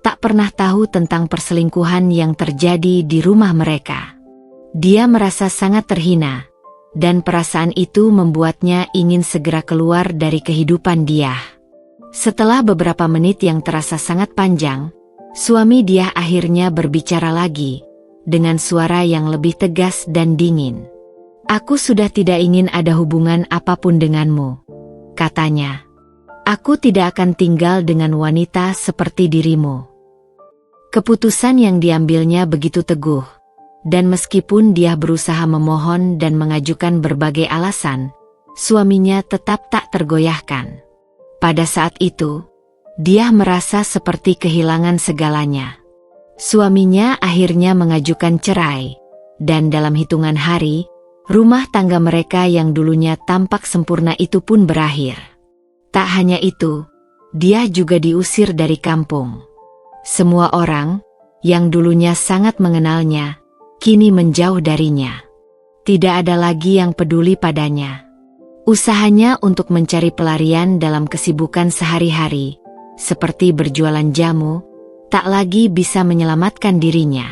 tak pernah tahu tentang perselingkuhan yang terjadi di rumah mereka. Dia merasa sangat terhina, dan perasaan itu membuatnya ingin segera keluar dari kehidupan dia. Setelah beberapa menit yang terasa sangat panjang, suami dia akhirnya berbicara lagi, dengan suara yang lebih tegas dan dingin. "Aku sudah tidak ingin ada hubungan apapun denganmu," katanya. "Aku tidak akan tinggal dengan wanita seperti dirimu." Keputusan yang diambilnya begitu teguh, dan meskipun dia berusaha memohon dan mengajukan berbagai alasan, suaminya tetap tak tergoyahkan. Pada saat itu, dia merasa seperti kehilangan segalanya. Suaminya akhirnya mengajukan cerai, dan dalam hitungan hari, rumah tangga mereka yang dulunya tampak sempurna itu pun berakhir. Tak hanya itu, dia juga diusir dari kampung. Semua orang, yang dulunya sangat mengenalnya, kini menjauh darinya. Tidak ada lagi yang peduli padanya. Usahanya untuk mencari pelarian dalam kesibukan sehari-hari, seperti berjualan jamu, tak lagi bisa menyelamatkan dirinya.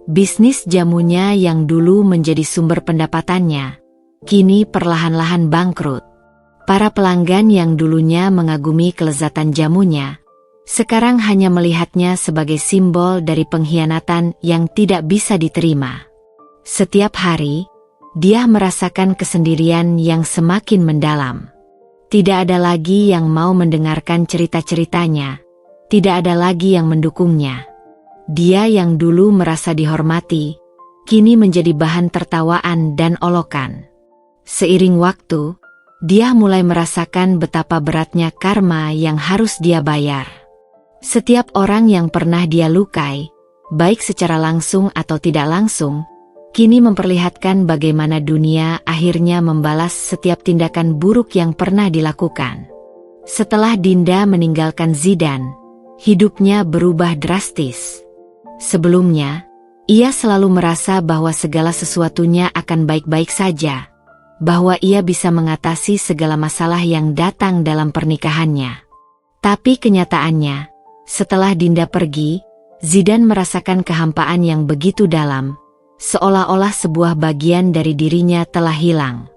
Bisnis jamunya yang dulu menjadi sumber pendapatannya, kini perlahan-lahan bangkrut. Para pelanggan yang dulunya mengagumi kelezatan jamunya, sekarang hanya melihatnya sebagai simbol dari pengkhianatan yang tidak bisa diterima. Setiap hari, dia merasakan kesendirian yang semakin mendalam. Tidak ada lagi yang mau mendengarkan cerita-ceritanya, tidak ada lagi yang mendukungnya. Dia yang dulu merasa dihormati, kini menjadi bahan tertawaan dan olokan. Seiring waktu, dia mulai merasakan betapa beratnya karma yang harus dia bayar. Setiap orang yang pernah dia lukai, baik secara langsung atau tidak langsung, kini memperlihatkan bagaimana dunia akhirnya membalas setiap tindakan buruk yang pernah dilakukan. Setelah Dinda meninggalkan Zidan, hidupnya berubah drastis. Sebelumnya, ia selalu merasa bahwa segala sesuatunya akan baik-baik saja, bahwa ia bisa mengatasi segala masalah yang datang dalam pernikahannya. Tapi kenyataannya, setelah Dinda pergi, Zidan merasakan kehampaan yang begitu dalam, seolah-olah sebuah bagian dari dirinya telah hilang.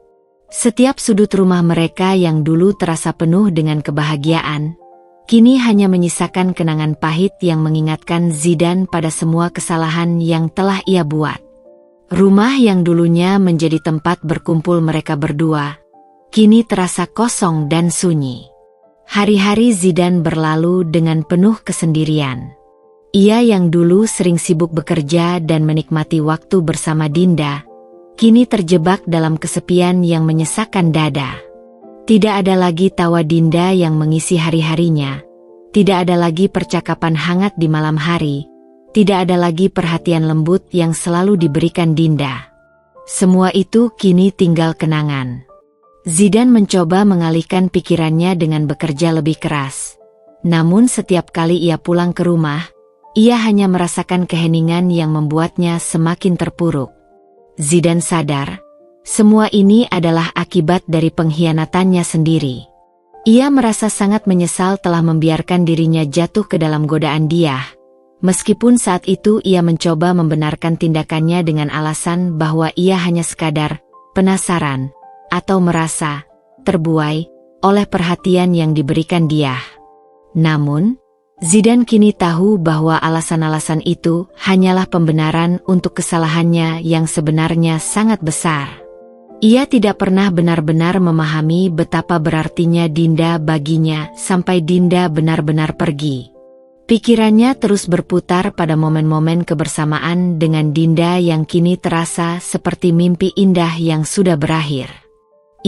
Setiap sudut rumah mereka yang dulu terasa penuh dengan kebahagiaan, kini hanya menyisakan kenangan pahit yang mengingatkan Zidan pada semua kesalahan yang telah ia buat. Rumah yang dulunya menjadi tempat berkumpul mereka berdua, kini terasa kosong dan sunyi. Hari-hari Zidan berlalu dengan penuh kesendirian. Ia yang dulu sering sibuk bekerja dan menikmati waktu bersama Dinda, kini terjebak dalam kesepian yang menyesakkan dada. Tidak ada lagi tawa Dinda yang mengisi hari-harinya, tidak ada lagi percakapan hangat di malam hari, tidak ada lagi perhatian lembut yang selalu diberikan Dinda. Semua itu kini tinggal kenangan. Zidan mencoba mengalihkan pikirannya dengan bekerja lebih keras. Namun setiap kali ia pulang ke rumah, ia hanya merasakan keheningan yang membuatnya semakin terpuruk. Zidan sadar, semua ini adalah akibat dari pengkhianatannya sendiri. Ia merasa sangat menyesal telah membiarkan dirinya jatuh ke dalam godaan Diah. Meskipun saat itu ia mencoba membenarkan tindakannya dengan alasan bahwa ia hanya sekadar penasaran, atau merasa terbuai oleh perhatian yang diberikan Diah. Namun, Zidan kini tahu bahwa alasan-alasan itu hanyalah pembenaran untuk kesalahannya yang sebenarnya sangat besar. Ia tidak pernah benar-benar memahami betapa berartinya Dinda baginya sampai Dinda benar-benar pergi. Pikirannya terus berputar pada momen-momen kebersamaan dengan Dinda yang kini terasa seperti mimpi indah yang sudah berakhir.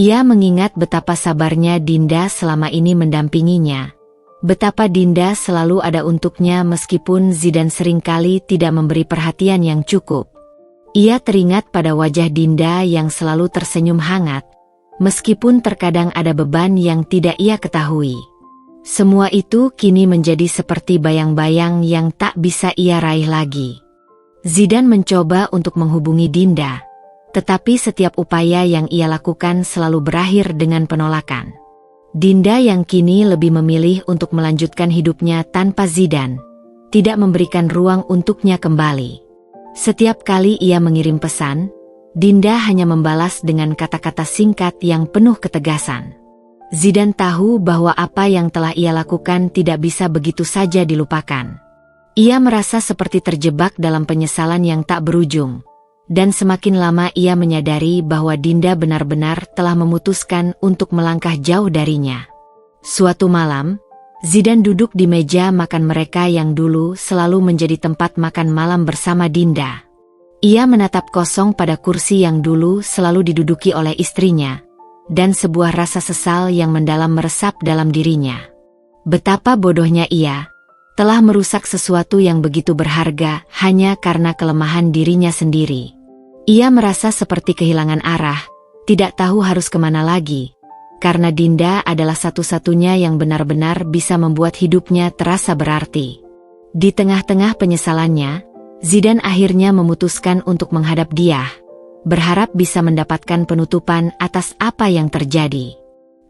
Ia mengingat betapa sabarnya Dinda selama ini mendampinginya. Betapa Dinda selalu ada untuknya meskipun Zidan seringkali tidak memberi perhatian yang cukup. Ia teringat pada wajah Dinda yang selalu tersenyum hangat, meskipun terkadang ada beban yang tidak ia ketahui. Semua itu kini menjadi seperti bayang-bayang yang tak bisa ia raih lagi. Zidan mencoba untuk menghubungi Dinda, tetapi setiap upaya yang ia lakukan selalu berakhir dengan penolakan. Dinda yang kini lebih memilih untuk melanjutkan hidupnya tanpa Zidan, tidak memberikan ruang untuknya kembali. Setiap kali ia mengirim pesan, Dinda hanya membalas dengan kata-kata singkat yang penuh ketegasan. Zidan tahu bahwa apa yang telah ia lakukan tidak bisa begitu saja dilupakan. Ia merasa seperti terjebak dalam penyesalan yang tak berujung. Dan semakin lama ia menyadari bahwa Dinda benar-benar telah memutuskan untuk melangkah jauh darinya. Suatu malam, Zidan duduk di meja makan mereka yang dulu selalu menjadi tempat makan malam bersama Dinda. Ia menatap kosong pada kursi yang dulu selalu diduduki oleh istrinya, dan sebuah rasa sesal yang mendalam meresap dalam dirinya. Betapa bodohnya ia, telah merusak sesuatu yang begitu berharga hanya karena kelemahan dirinya sendiri. Ia merasa seperti kehilangan arah, tidak tahu harus kemana lagi, karena Dinda adalah satu-satunya yang benar-benar bisa membuat hidupnya terasa berarti. Di tengah-tengah penyesalannya, Zidan akhirnya memutuskan untuk menghadap dia, berharap bisa mendapatkan penutupan atas apa yang terjadi.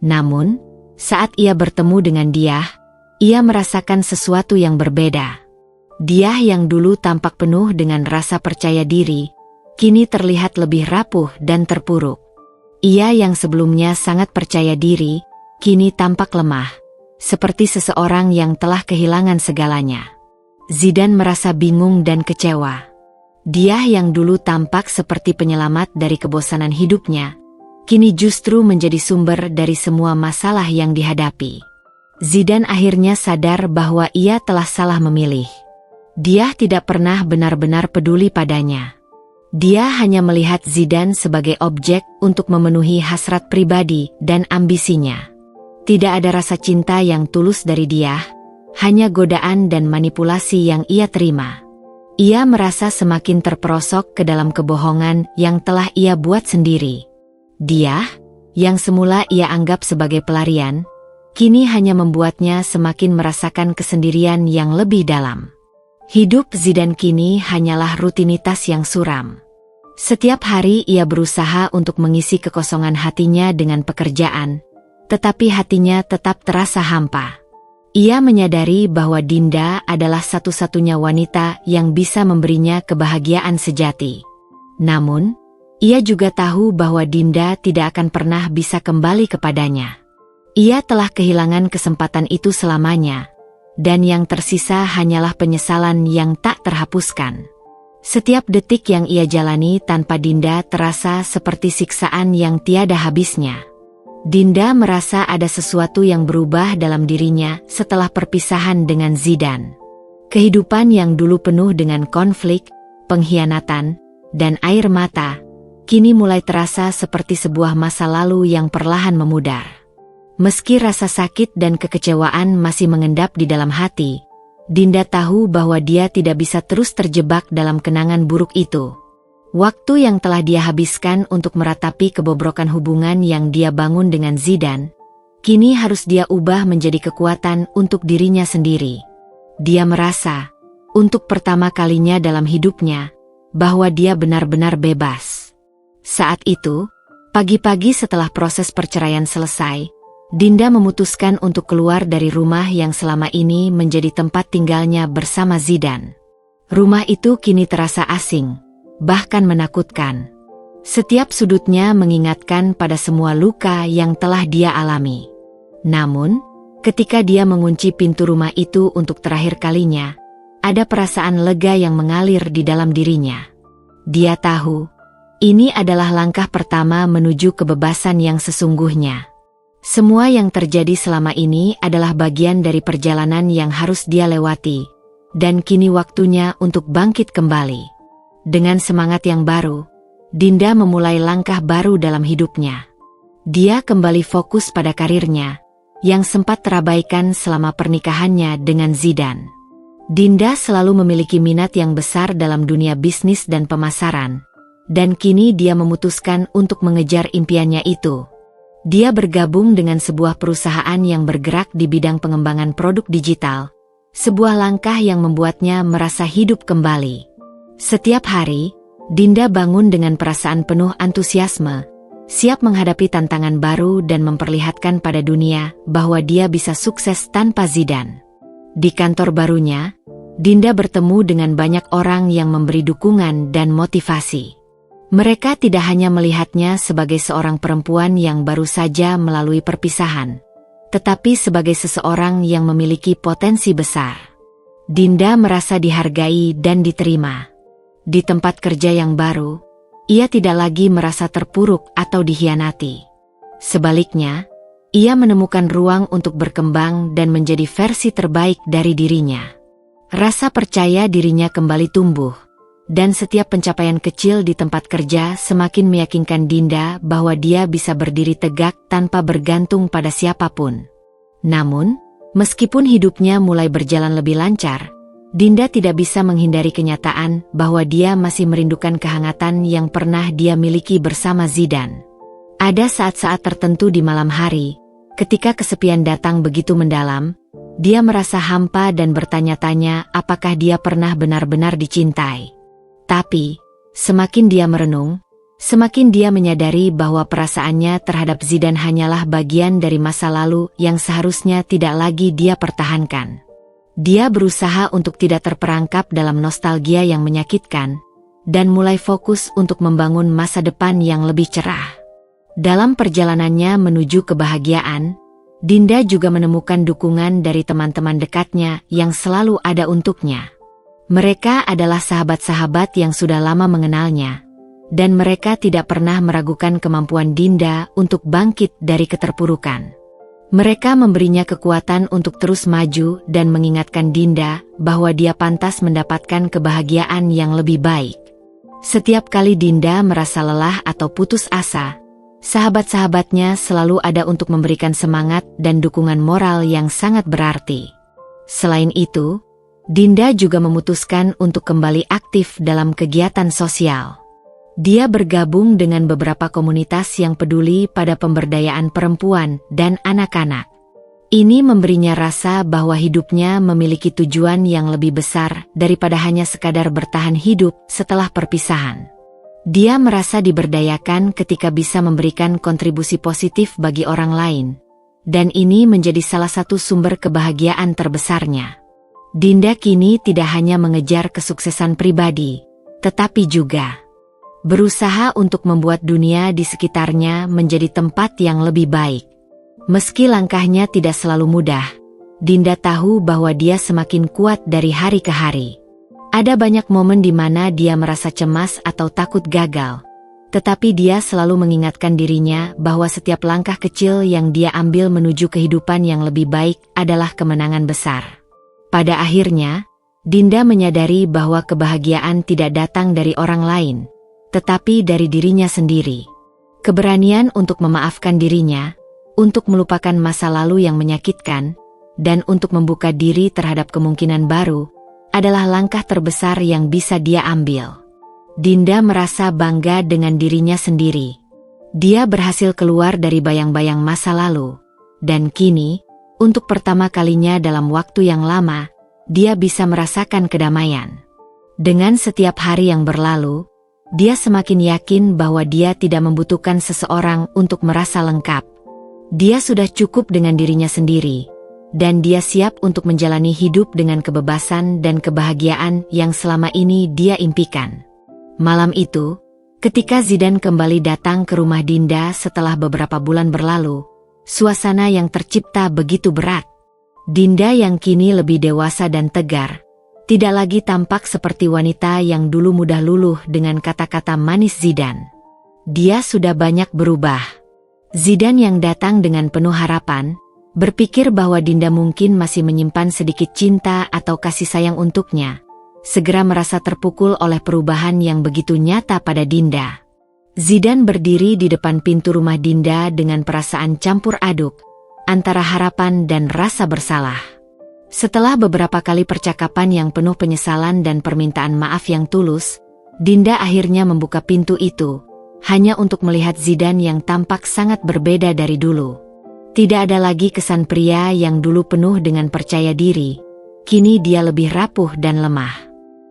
Namun, saat ia bertemu dengan dia, ia merasakan sesuatu yang berbeda. Dia yang dulu tampak penuh dengan rasa percaya diri, kini terlihat lebih rapuh dan terpuruk. Ia yang sebelumnya sangat percaya diri, kini tampak lemah, seperti seseorang yang telah kehilangan segalanya. Zidan merasa bingung dan kecewa. Dia yang dulu tampak seperti penyelamat dari kebosanan hidupnya, kini justru menjadi sumber dari semua masalah yang dihadapi. Zidan akhirnya sadar bahwa ia telah salah memilih. Dia tidak pernah benar-benar peduli padanya. Dia hanya melihat Zidan sebagai objek untuk memenuhi hasrat pribadi dan ambisinya. Tidak ada rasa cinta yang tulus dari dia, hanya godaan dan manipulasi yang ia terima. Ia merasa semakin terperosok ke dalam kebohongan yang telah ia buat sendiri. Dia, yang semula ia anggap sebagai pelarian, kini hanya membuatnya semakin merasakan kesendirian yang lebih dalam. Hidup Zidan kini hanyalah rutinitas yang suram. Setiap hari ia berusaha untuk mengisi kekosongan hatinya dengan pekerjaan, tetapi hatinya tetap terasa hampa. Ia menyadari bahwa Dinda adalah satu-satunya wanita yang bisa memberinya kebahagiaan sejati. Namun, ia juga tahu bahwa Dinda tidak akan pernah bisa kembali kepadanya. Ia telah kehilangan kesempatan itu selamanya, dan yang tersisa hanyalah penyesalan yang tak terhapuskan. Setiap detik yang ia jalani tanpa Dinda terasa seperti siksaan yang tiada habisnya. Dinda merasa ada sesuatu yang berubah dalam dirinya setelah perpisahan dengan Zidan. Kehidupan yang dulu penuh dengan konflik, pengkhianatan, dan air mata, kini mulai terasa seperti sebuah masa lalu yang perlahan memudar. Meski rasa sakit dan kekecewaan masih mengendap di dalam hati, Dinda tahu bahwa dia tidak bisa terus terjebak dalam kenangan buruk itu. Waktu yang telah dia habiskan untuk meratapi kebobrokan hubungan yang dia bangun dengan Zidan, kini harus dia ubah menjadi kekuatan untuk dirinya sendiri. Dia merasa, untuk pertama kalinya dalam hidupnya, bahwa dia benar-benar bebas. Saat itu, pagi-pagi setelah proses perceraian selesai, Dinda memutuskan untuk keluar dari rumah yang selama ini menjadi tempat tinggalnya bersama Zidan. Rumah itu kini terasa asing, bahkan menakutkan. Setiap sudutnya mengingatkan pada semua luka yang telah dia alami. Namun, Ketika dia mengunci pintu rumah itu untuk terakhir kalinya, ada perasaan lega yang mengalir di dalam dirinya. Dia tahu, ini adalah langkah pertama menuju kebebasan yang sesungguhnya. Semua yang terjadi selama ini adalah bagian dari perjalanan yang harus dia lewati, dan kini waktunya untuk bangkit kembali. Dengan semangat yang baru, Dinda memulai langkah baru dalam hidupnya. Dia kembali fokus pada karirnya, yang sempat terabaikan selama pernikahannya dengan Zidan. Dinda selalu memiliki minat yang besar dalam dunia bisnis dan pemasaran, dan kini dia memutuskan untuk mengejar impiannya itu. Dia bergabung dengan sebuah perusahaan yang bergerak di bidang pengembangan produk digital, sebuah langkah yang membuatnya merasa hidup kembali. Setiap hari, Dinda bangun dengan perasaan penuh antusiasme, siap menghadapi tantangan baru dan memperlihatkan pada dunia bahwa dia bisa sukses tanpa Zidan. Di kantor barunya, Dinda bertemu dengan banyak orang yang memberi dukungan dan motivasi. Mereka tidak hanya melihatnya sebagai seorang perempuan yang baru saja melalui perpisahan, tetapi sebagai seseorang yang memiliki potensi besar. Dinda merasa dihargai dan diterima. Di tempat kerja yang baru, ia tidak lagi merasa terpuruk atau dikhianati. Sebaliknya, ia menemukan ruang untuk berkembang dan menjadi versi terbaik dari dirinya. Rasa percaya dirinya kembali tumbuh, dan setiap pencapaian kecil di tempat kerja semakin meyakinkan Dinda bahwa dia bisa berdiri tegak tanpa bergantung pada siapapun. Namun, meskipun hidupnya mulai berjalan lebih lancar, Dinda tidak bisa menghindari kenyataan bahwa dia masih merindukan kehangatan yang pernah dia miliki bersama Zidan. Ada saat-saat tertentu di malam hari, ketika kesepian datang begitu mendalam, dia merasa hampa dan bertanya-tanya apakah dia pernah benar-benar dicintai. Tapi, semakin dia merenung, semakin dia menyadari bahwa perasaannya terhadap Zidan hanyalah bagian dari masa lalu yang seharusnya tidak lagi dia pertahankan. Dia berusaha untuk tidak terperangkap dalam nostalgia yang menyakitkan, dan mulai fokus untuk membangun masa depan yang lebih cerah. Dalam perjalanannya menuju kebahagiaan, Dinda juga menemukan dukungan dari teman-teman dekatnya yang selalu ada untuknya. Mereka adalah sahabat-sahabat yang sudah lama mengenalnya, dan mereka tidak pernah meragukan kemampuan Dinda untuk bangkit dari keterpurukan. Mereka memberinya kekuatan untuk terus maju dan mengingatkan Dinda bahwa dia pantas mendapatkan kebahagiaan yang lebih baik. Setiap kali Dinda merasa lelah atau putus asa, sahabat-sahabatnya selalu ada untuk memberikan semangat dan dukungan moral yang sangat berarti. Selain itu, Dinda juga memutuskan untuk kembali aktif dalam kegiatan sosial. Dia bergabung dengan beberapa komunitas yang peduli pada pemberdayaan perempuan dan anak-anak. Ini memberinya rasa bahwa hidupnya memiliki tujuan yang lebih besar daripada hanya sekadar bertahan hidup setelah perpisahan. Dia merasa diberdayakan ketika bisa memberikan kontribusi positif bagi orang lain, dan ini menjadi salah satu sumber kebahagiaan terbesarnya. Dinda kini tidak hanya mengejar kesuksesan pribadi, tetapi juga berusaha untuk membuat dunia di sekitarnya menjadi tempat yang lebih baik. Meski langkahnya tidak selalu mudah, Dinda tahu bahwa dia semakin kuat dari hari ke hari. Ada banyak momen di mana dia merasa cemas atau takut gagal, tetapi dia selalu mengingatkan dirinya bahwa setiap langkah kecil yang dia ambil menuju kehidupan yang lebih baik adalah kemenangan besar. Pada akhirnya, Dinda menyadari bahwa kebahagiaan tidak datang dari orang lain, tetapi dari dirinya sendiri. Keberanian untuk memaafkan dirinya, untuk melupakan masa lalu yang menyakitkan, dan untuk membuka diri terhadap kemungkinan baru, adalah langkah terbesar yang bisa dia ambil. Dinda merasa bangga dengan dirinya sendiri. Dia berhasil keluar dari bayang-bayang masa lalu, dan kini, untuk pertama kalinya dalam waktu yang lama, dia bisa merasakan kedamaian. Dengan setiap hari yang berlalu, dia semakin yakin bahwa dia tidak membutuhkan seseorang untuk merasa lengkap. Dia sudah cukup dengan dirinya sendiri, dan dia siap untuk menjalani hidup dengan kebebasan dan kebahagiaan yang selama ini dia impikan. Malam itu, ketika Zidan kembali datang ke rumah Dinda setelah beberapa bulan berlalu, suasana yang tercipta begitu berat. Dinda yang kini lebih dewasa dan tegar, tidak lagi tampak seperti wanita yang dulu mudah luluh dengan kata-kata manis Zidane. Dia sudah banyak berubah. Zidane yang datang dengan penuh harapan, berpikir bahwa Dinda mungkin masih menyimpan sedikit cinta atau kasih sayang untuknya, segera merasa terpukul oleh perubahan yang begitu nyata pada Dinda. Zidane berdiri di depan pintu rumah Dinda dengan perasaan campur aduk, antara harapan dan rasa bersalah. Setelah beberapa kali percakapan yang penuh penyesalan dan permintaan maaf yang tulus, Dinda akhirnya membuka pintu itu, hanya untuk melihat Zidane yang tampak sangat berbeda dari dulu. Tidak ada lagi kesan pria yang dulu penuh dengan percaya diri, kini dia lebih rapuh dan lemah.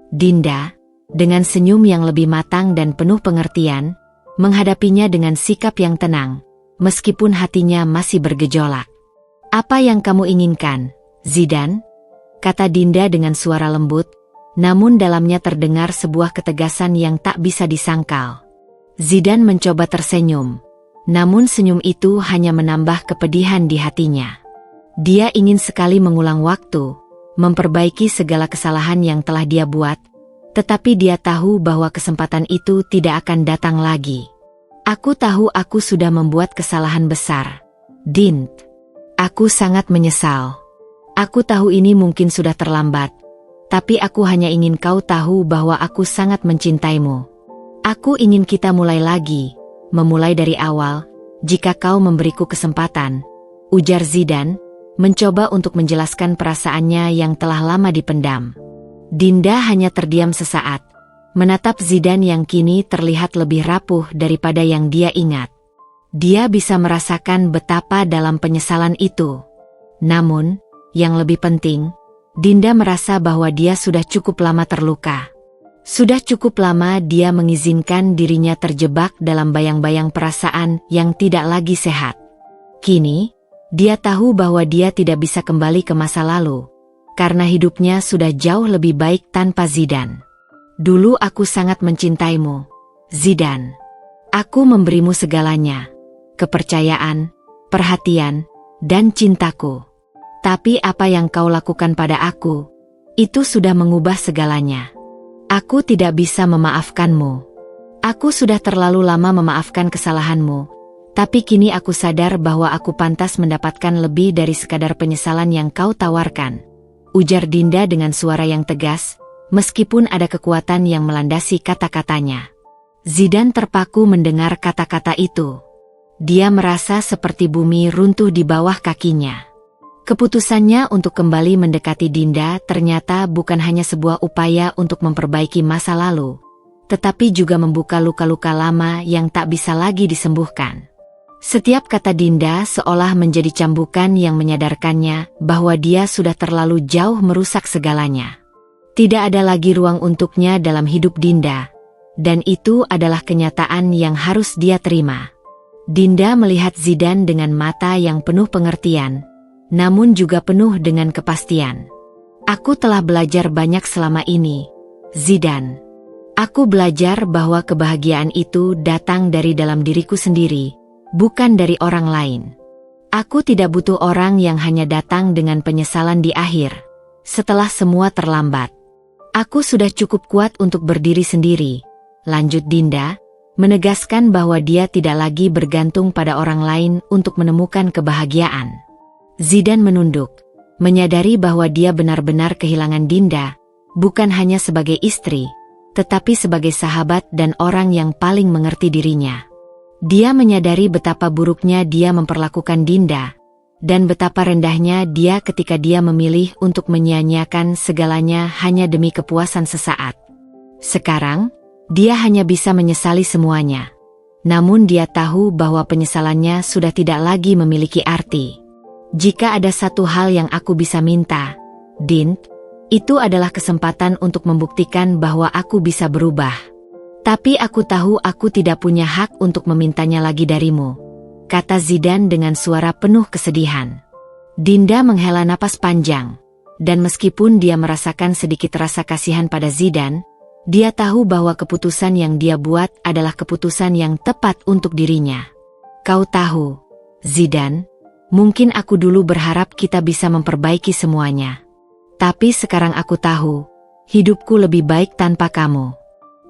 Dinda, dengan senyum yang lebih matang dan penuh pengertian, menghadapinya dengan sikap yang tenang, meskipun hatinya masih bergejolak. "Apa yang kamu inginkan, Zidane?" kata Dinda dengan suara lembut, namun dalamnya terdengar sebuah ketegasan yang tak bisa disangkal. Zidane mencoba tersenyum, namun senyum itu hanya menambah kepedihan di hatinya. Dia ingin sekali mengulang waktu, memperbaiki segala kesalahan yang telah dia buat, tetapi dia tahu bahwa kesempatan itu tidak akan datang lagi. "Aku tahu aku sudah membuat kesalahan besar, Din. Aku sangat menyesal. Aku tahu ini mungkin sudah terlambat, tapi aku hanya ingin kau tahu bahwa aku sangat mencintaimu. Aku ingin kita mulai lagi, memulai dari awal, jika kau memberiku kesempatan," ujar Zidane, mencoba untuk menjelaskan perasaannya yang telah lama dipendam. Dinda hanya terdiam sesaat, menatap Zidane yang kini terlihat lebih rapuh daripada yang dia ingat. Dia bisa merasakan betapa dalam penyesalan itu. Namun, yang lebih penting, Dinda merasa bahwa dia sudah cukup lama terluka. Sudah cukup lama dia mengizinkan dirinya terjebak dalam bayang-bayang perasaan yang tidak lagi sehat. Kini, dia tahu bahwa dia tidak bisa kembali ke masa lalu, karena hidupnya sudah jauh lebih baik tanpa Zidane. "Dulu aku sangat mencintaimu, Zidane. Aku memberimu segalanya, kepercayaan, perhatian, dan cintaku. Tapi apa yang kau lakukan pada aku, itu sudah mengubah segalanya. Aku tidak bisa memaafkanmu. Aku sudah terlalu lama memaafkan kesalahanmu, tapi kini aku sadar bahwa aku pantas mendapatkan lebih dari sekadar penyesalan yang kau tawarkan," ujar Dinda dengan suara yang tegas, meskipun ada kekuatan yang melandasi kata-katanya. Zidane terpaku mendengar kata-kata itu. Dia merasa seperti bumi runtuh di bawah kakinya. Keputusannya untuk kembali mendekati Dinda ternyata bukan hanya sebuah upaya untuk memperbaiki masa lalu, tetapi juga membuka luka-luka lama yang tak bisa lagi disembuhkan. Setiap kata Dinda seolah menjadi cambukan yang menyadarkannya bahwa dia sudah terlalu jauh merusak segalanya. Tidak ada lagi ruang untuknya dalam hidup Dinda, dan itu adalah kenyataan yang harus dia terima. Dinda melihat Zidane dengan mata yang penuh pengertian, namun juga penuh dengan kepastian. "Aku telah belajar banyak selama ini, Zidane. Aku belajar bahwa kebahagiaan itu datang dari dalam diriku sendiri, bukan dari orang lain. Aku tidak butuh orang yang hanya datang dengan penyesalan di akhir, setelah semua terlambat. Aku sudah cukup kuat untuk berdiri sendiri," lanjut Dinda, menegaskan bahwa dia tidak lagi bergantung pada orang lain untuk menemukan kebahagiaan. Zidane menunduk, menyadari bahwa dia benar-benar kehilangan Dinda, bukan hanya sebagai istri, tetapi sebagai sahabat dan orang yang paling mengerti dirinya. Dia menyadari betapa buruknya dia memperlakukan Dinda, dan betapa rendahnya dia ketika dia memilih untuk menyia-nyiakan segalanya hanya demi kepuasan sesaat. Sekarang, dia hanya bisa menyesali semuanya. Namun dia tahu bahwa penyesalannya sudah tidak lagi memiliki arti. "Jika ada satu hal yang aku bisa minta, Din, itu adalah kesempatan untuk membuktikan bahwa aku bisa berubah. Tapi aku tahu aku tidak punya hak untuk memintanya lagi darimu," kata Zidane dengan suara penuh kesedihan. Dinda menghela napas panjang, dan meskipun dia merasakan sedikit rasa kasihan pada Zidane, dia tahu bahwa keputusan yang dia buat adalah keputusan yang tepat untuk dirinya. "Kau tahu, Zidane, Mungkin aku dulu berharap kita bisa memperbaiki semuanya. Tapi sekarang aku tahu, hidupku lebih baik tanpa kamu.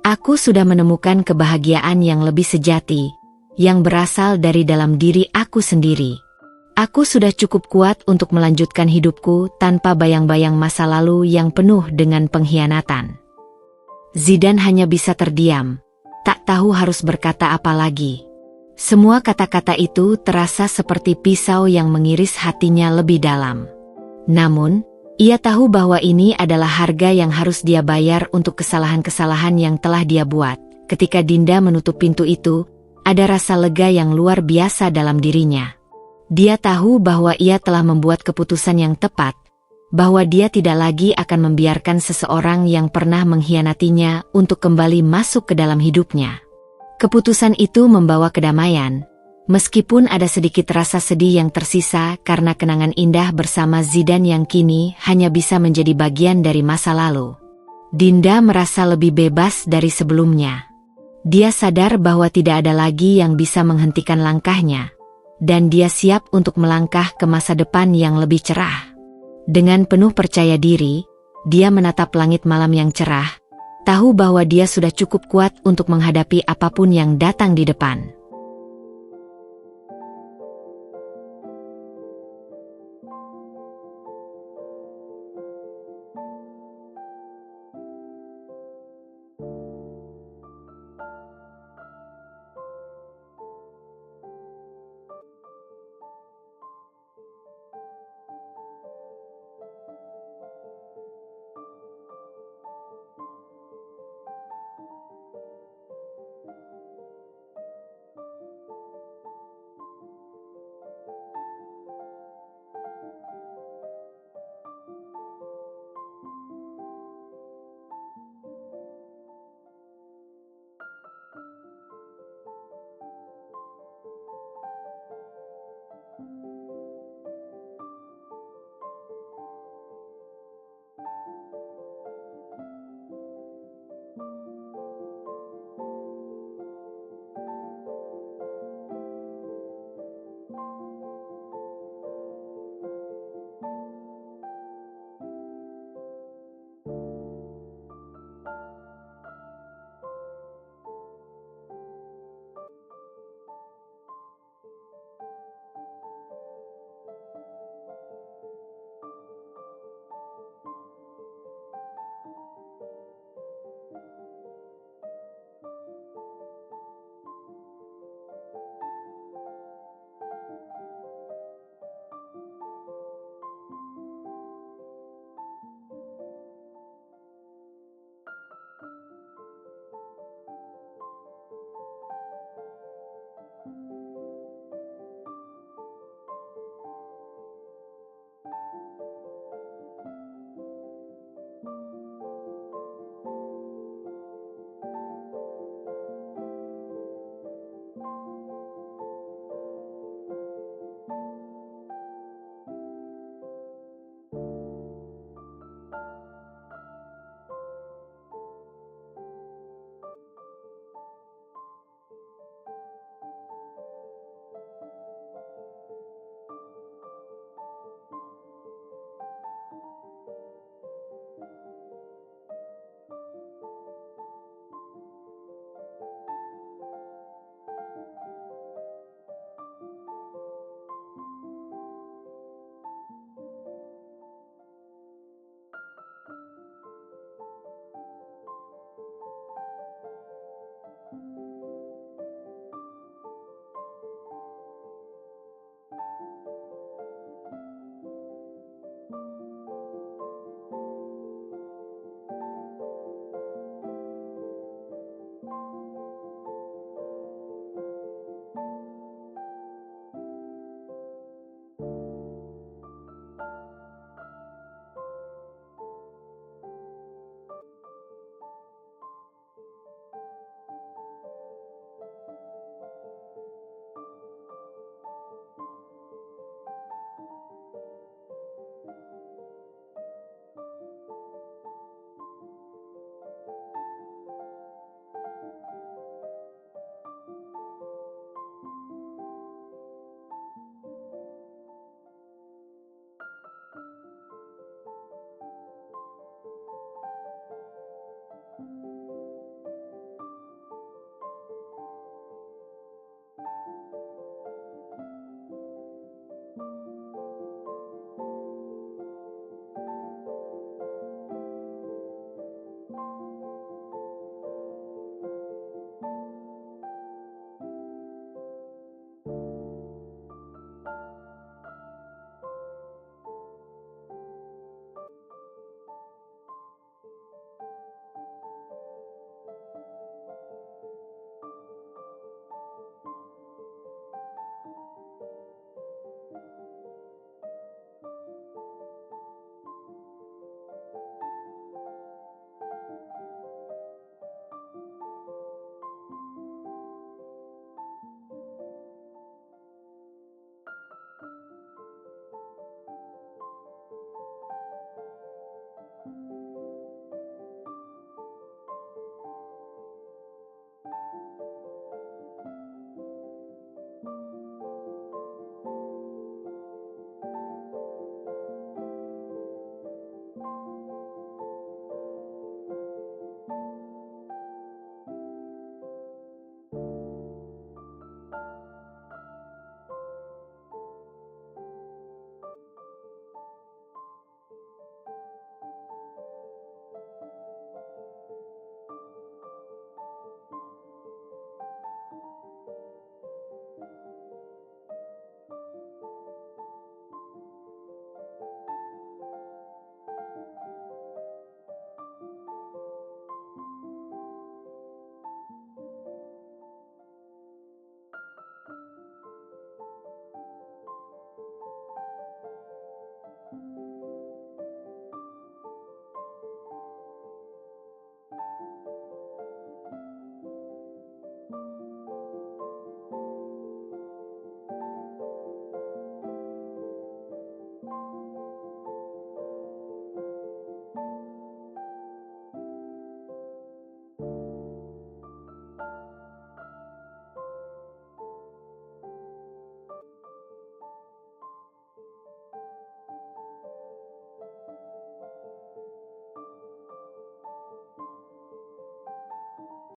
Aku sudah menemukan kebahagiaan yang lebih sejati, yang berasal dari dalam diri aku sendiri. Aku sudah cukup kuat untuk melanjutkan hidupku tanpa bayang-bayang masa lalu yang penuh dengan pengkhianatan. Zidane hanya bisa terdiam, tak tahu harus berkata apa lagi. Semua kata-kata itu terasa seperti pisau yang mengiris hatinya lebih dalam. Namun, ia tahu bahwa ini adalah harga yang harus dia bayar untuk kesalahan-kesalahan yang telah dia buat. Ketika Dinda menutup pintu itu, ada rasa lega yang luar biasa dalam dirinya. Dia tahu bahwa ia telah membuat keputusan yang tepat, bahwa dia tidak lagi akan membiarkan seseorang yang pernah mengkhianatinya untuk kembali masuk ke dalam hidupnya. Keputusan itu membawa kedamaian, meskipun ada sedikit rasa sedih yang tersisa karena kenangan indah bersama Zidane yang kini hanya bisa menjadi bagian dari masa lalu. Dinda merasa lebih bebas dari sebelumnya. Dia sadar bahwa tidak ada lagi yang bisa menghentikan langkahnya, dan dia siap untuk melangkah ke masa depan yang lebih cerah. Dengan penuh percaya diri, dia menatap langit malam yang cerah, tahu bahwa dia sudah cukup kuat untuk menghadapi apapun yang datang di depan.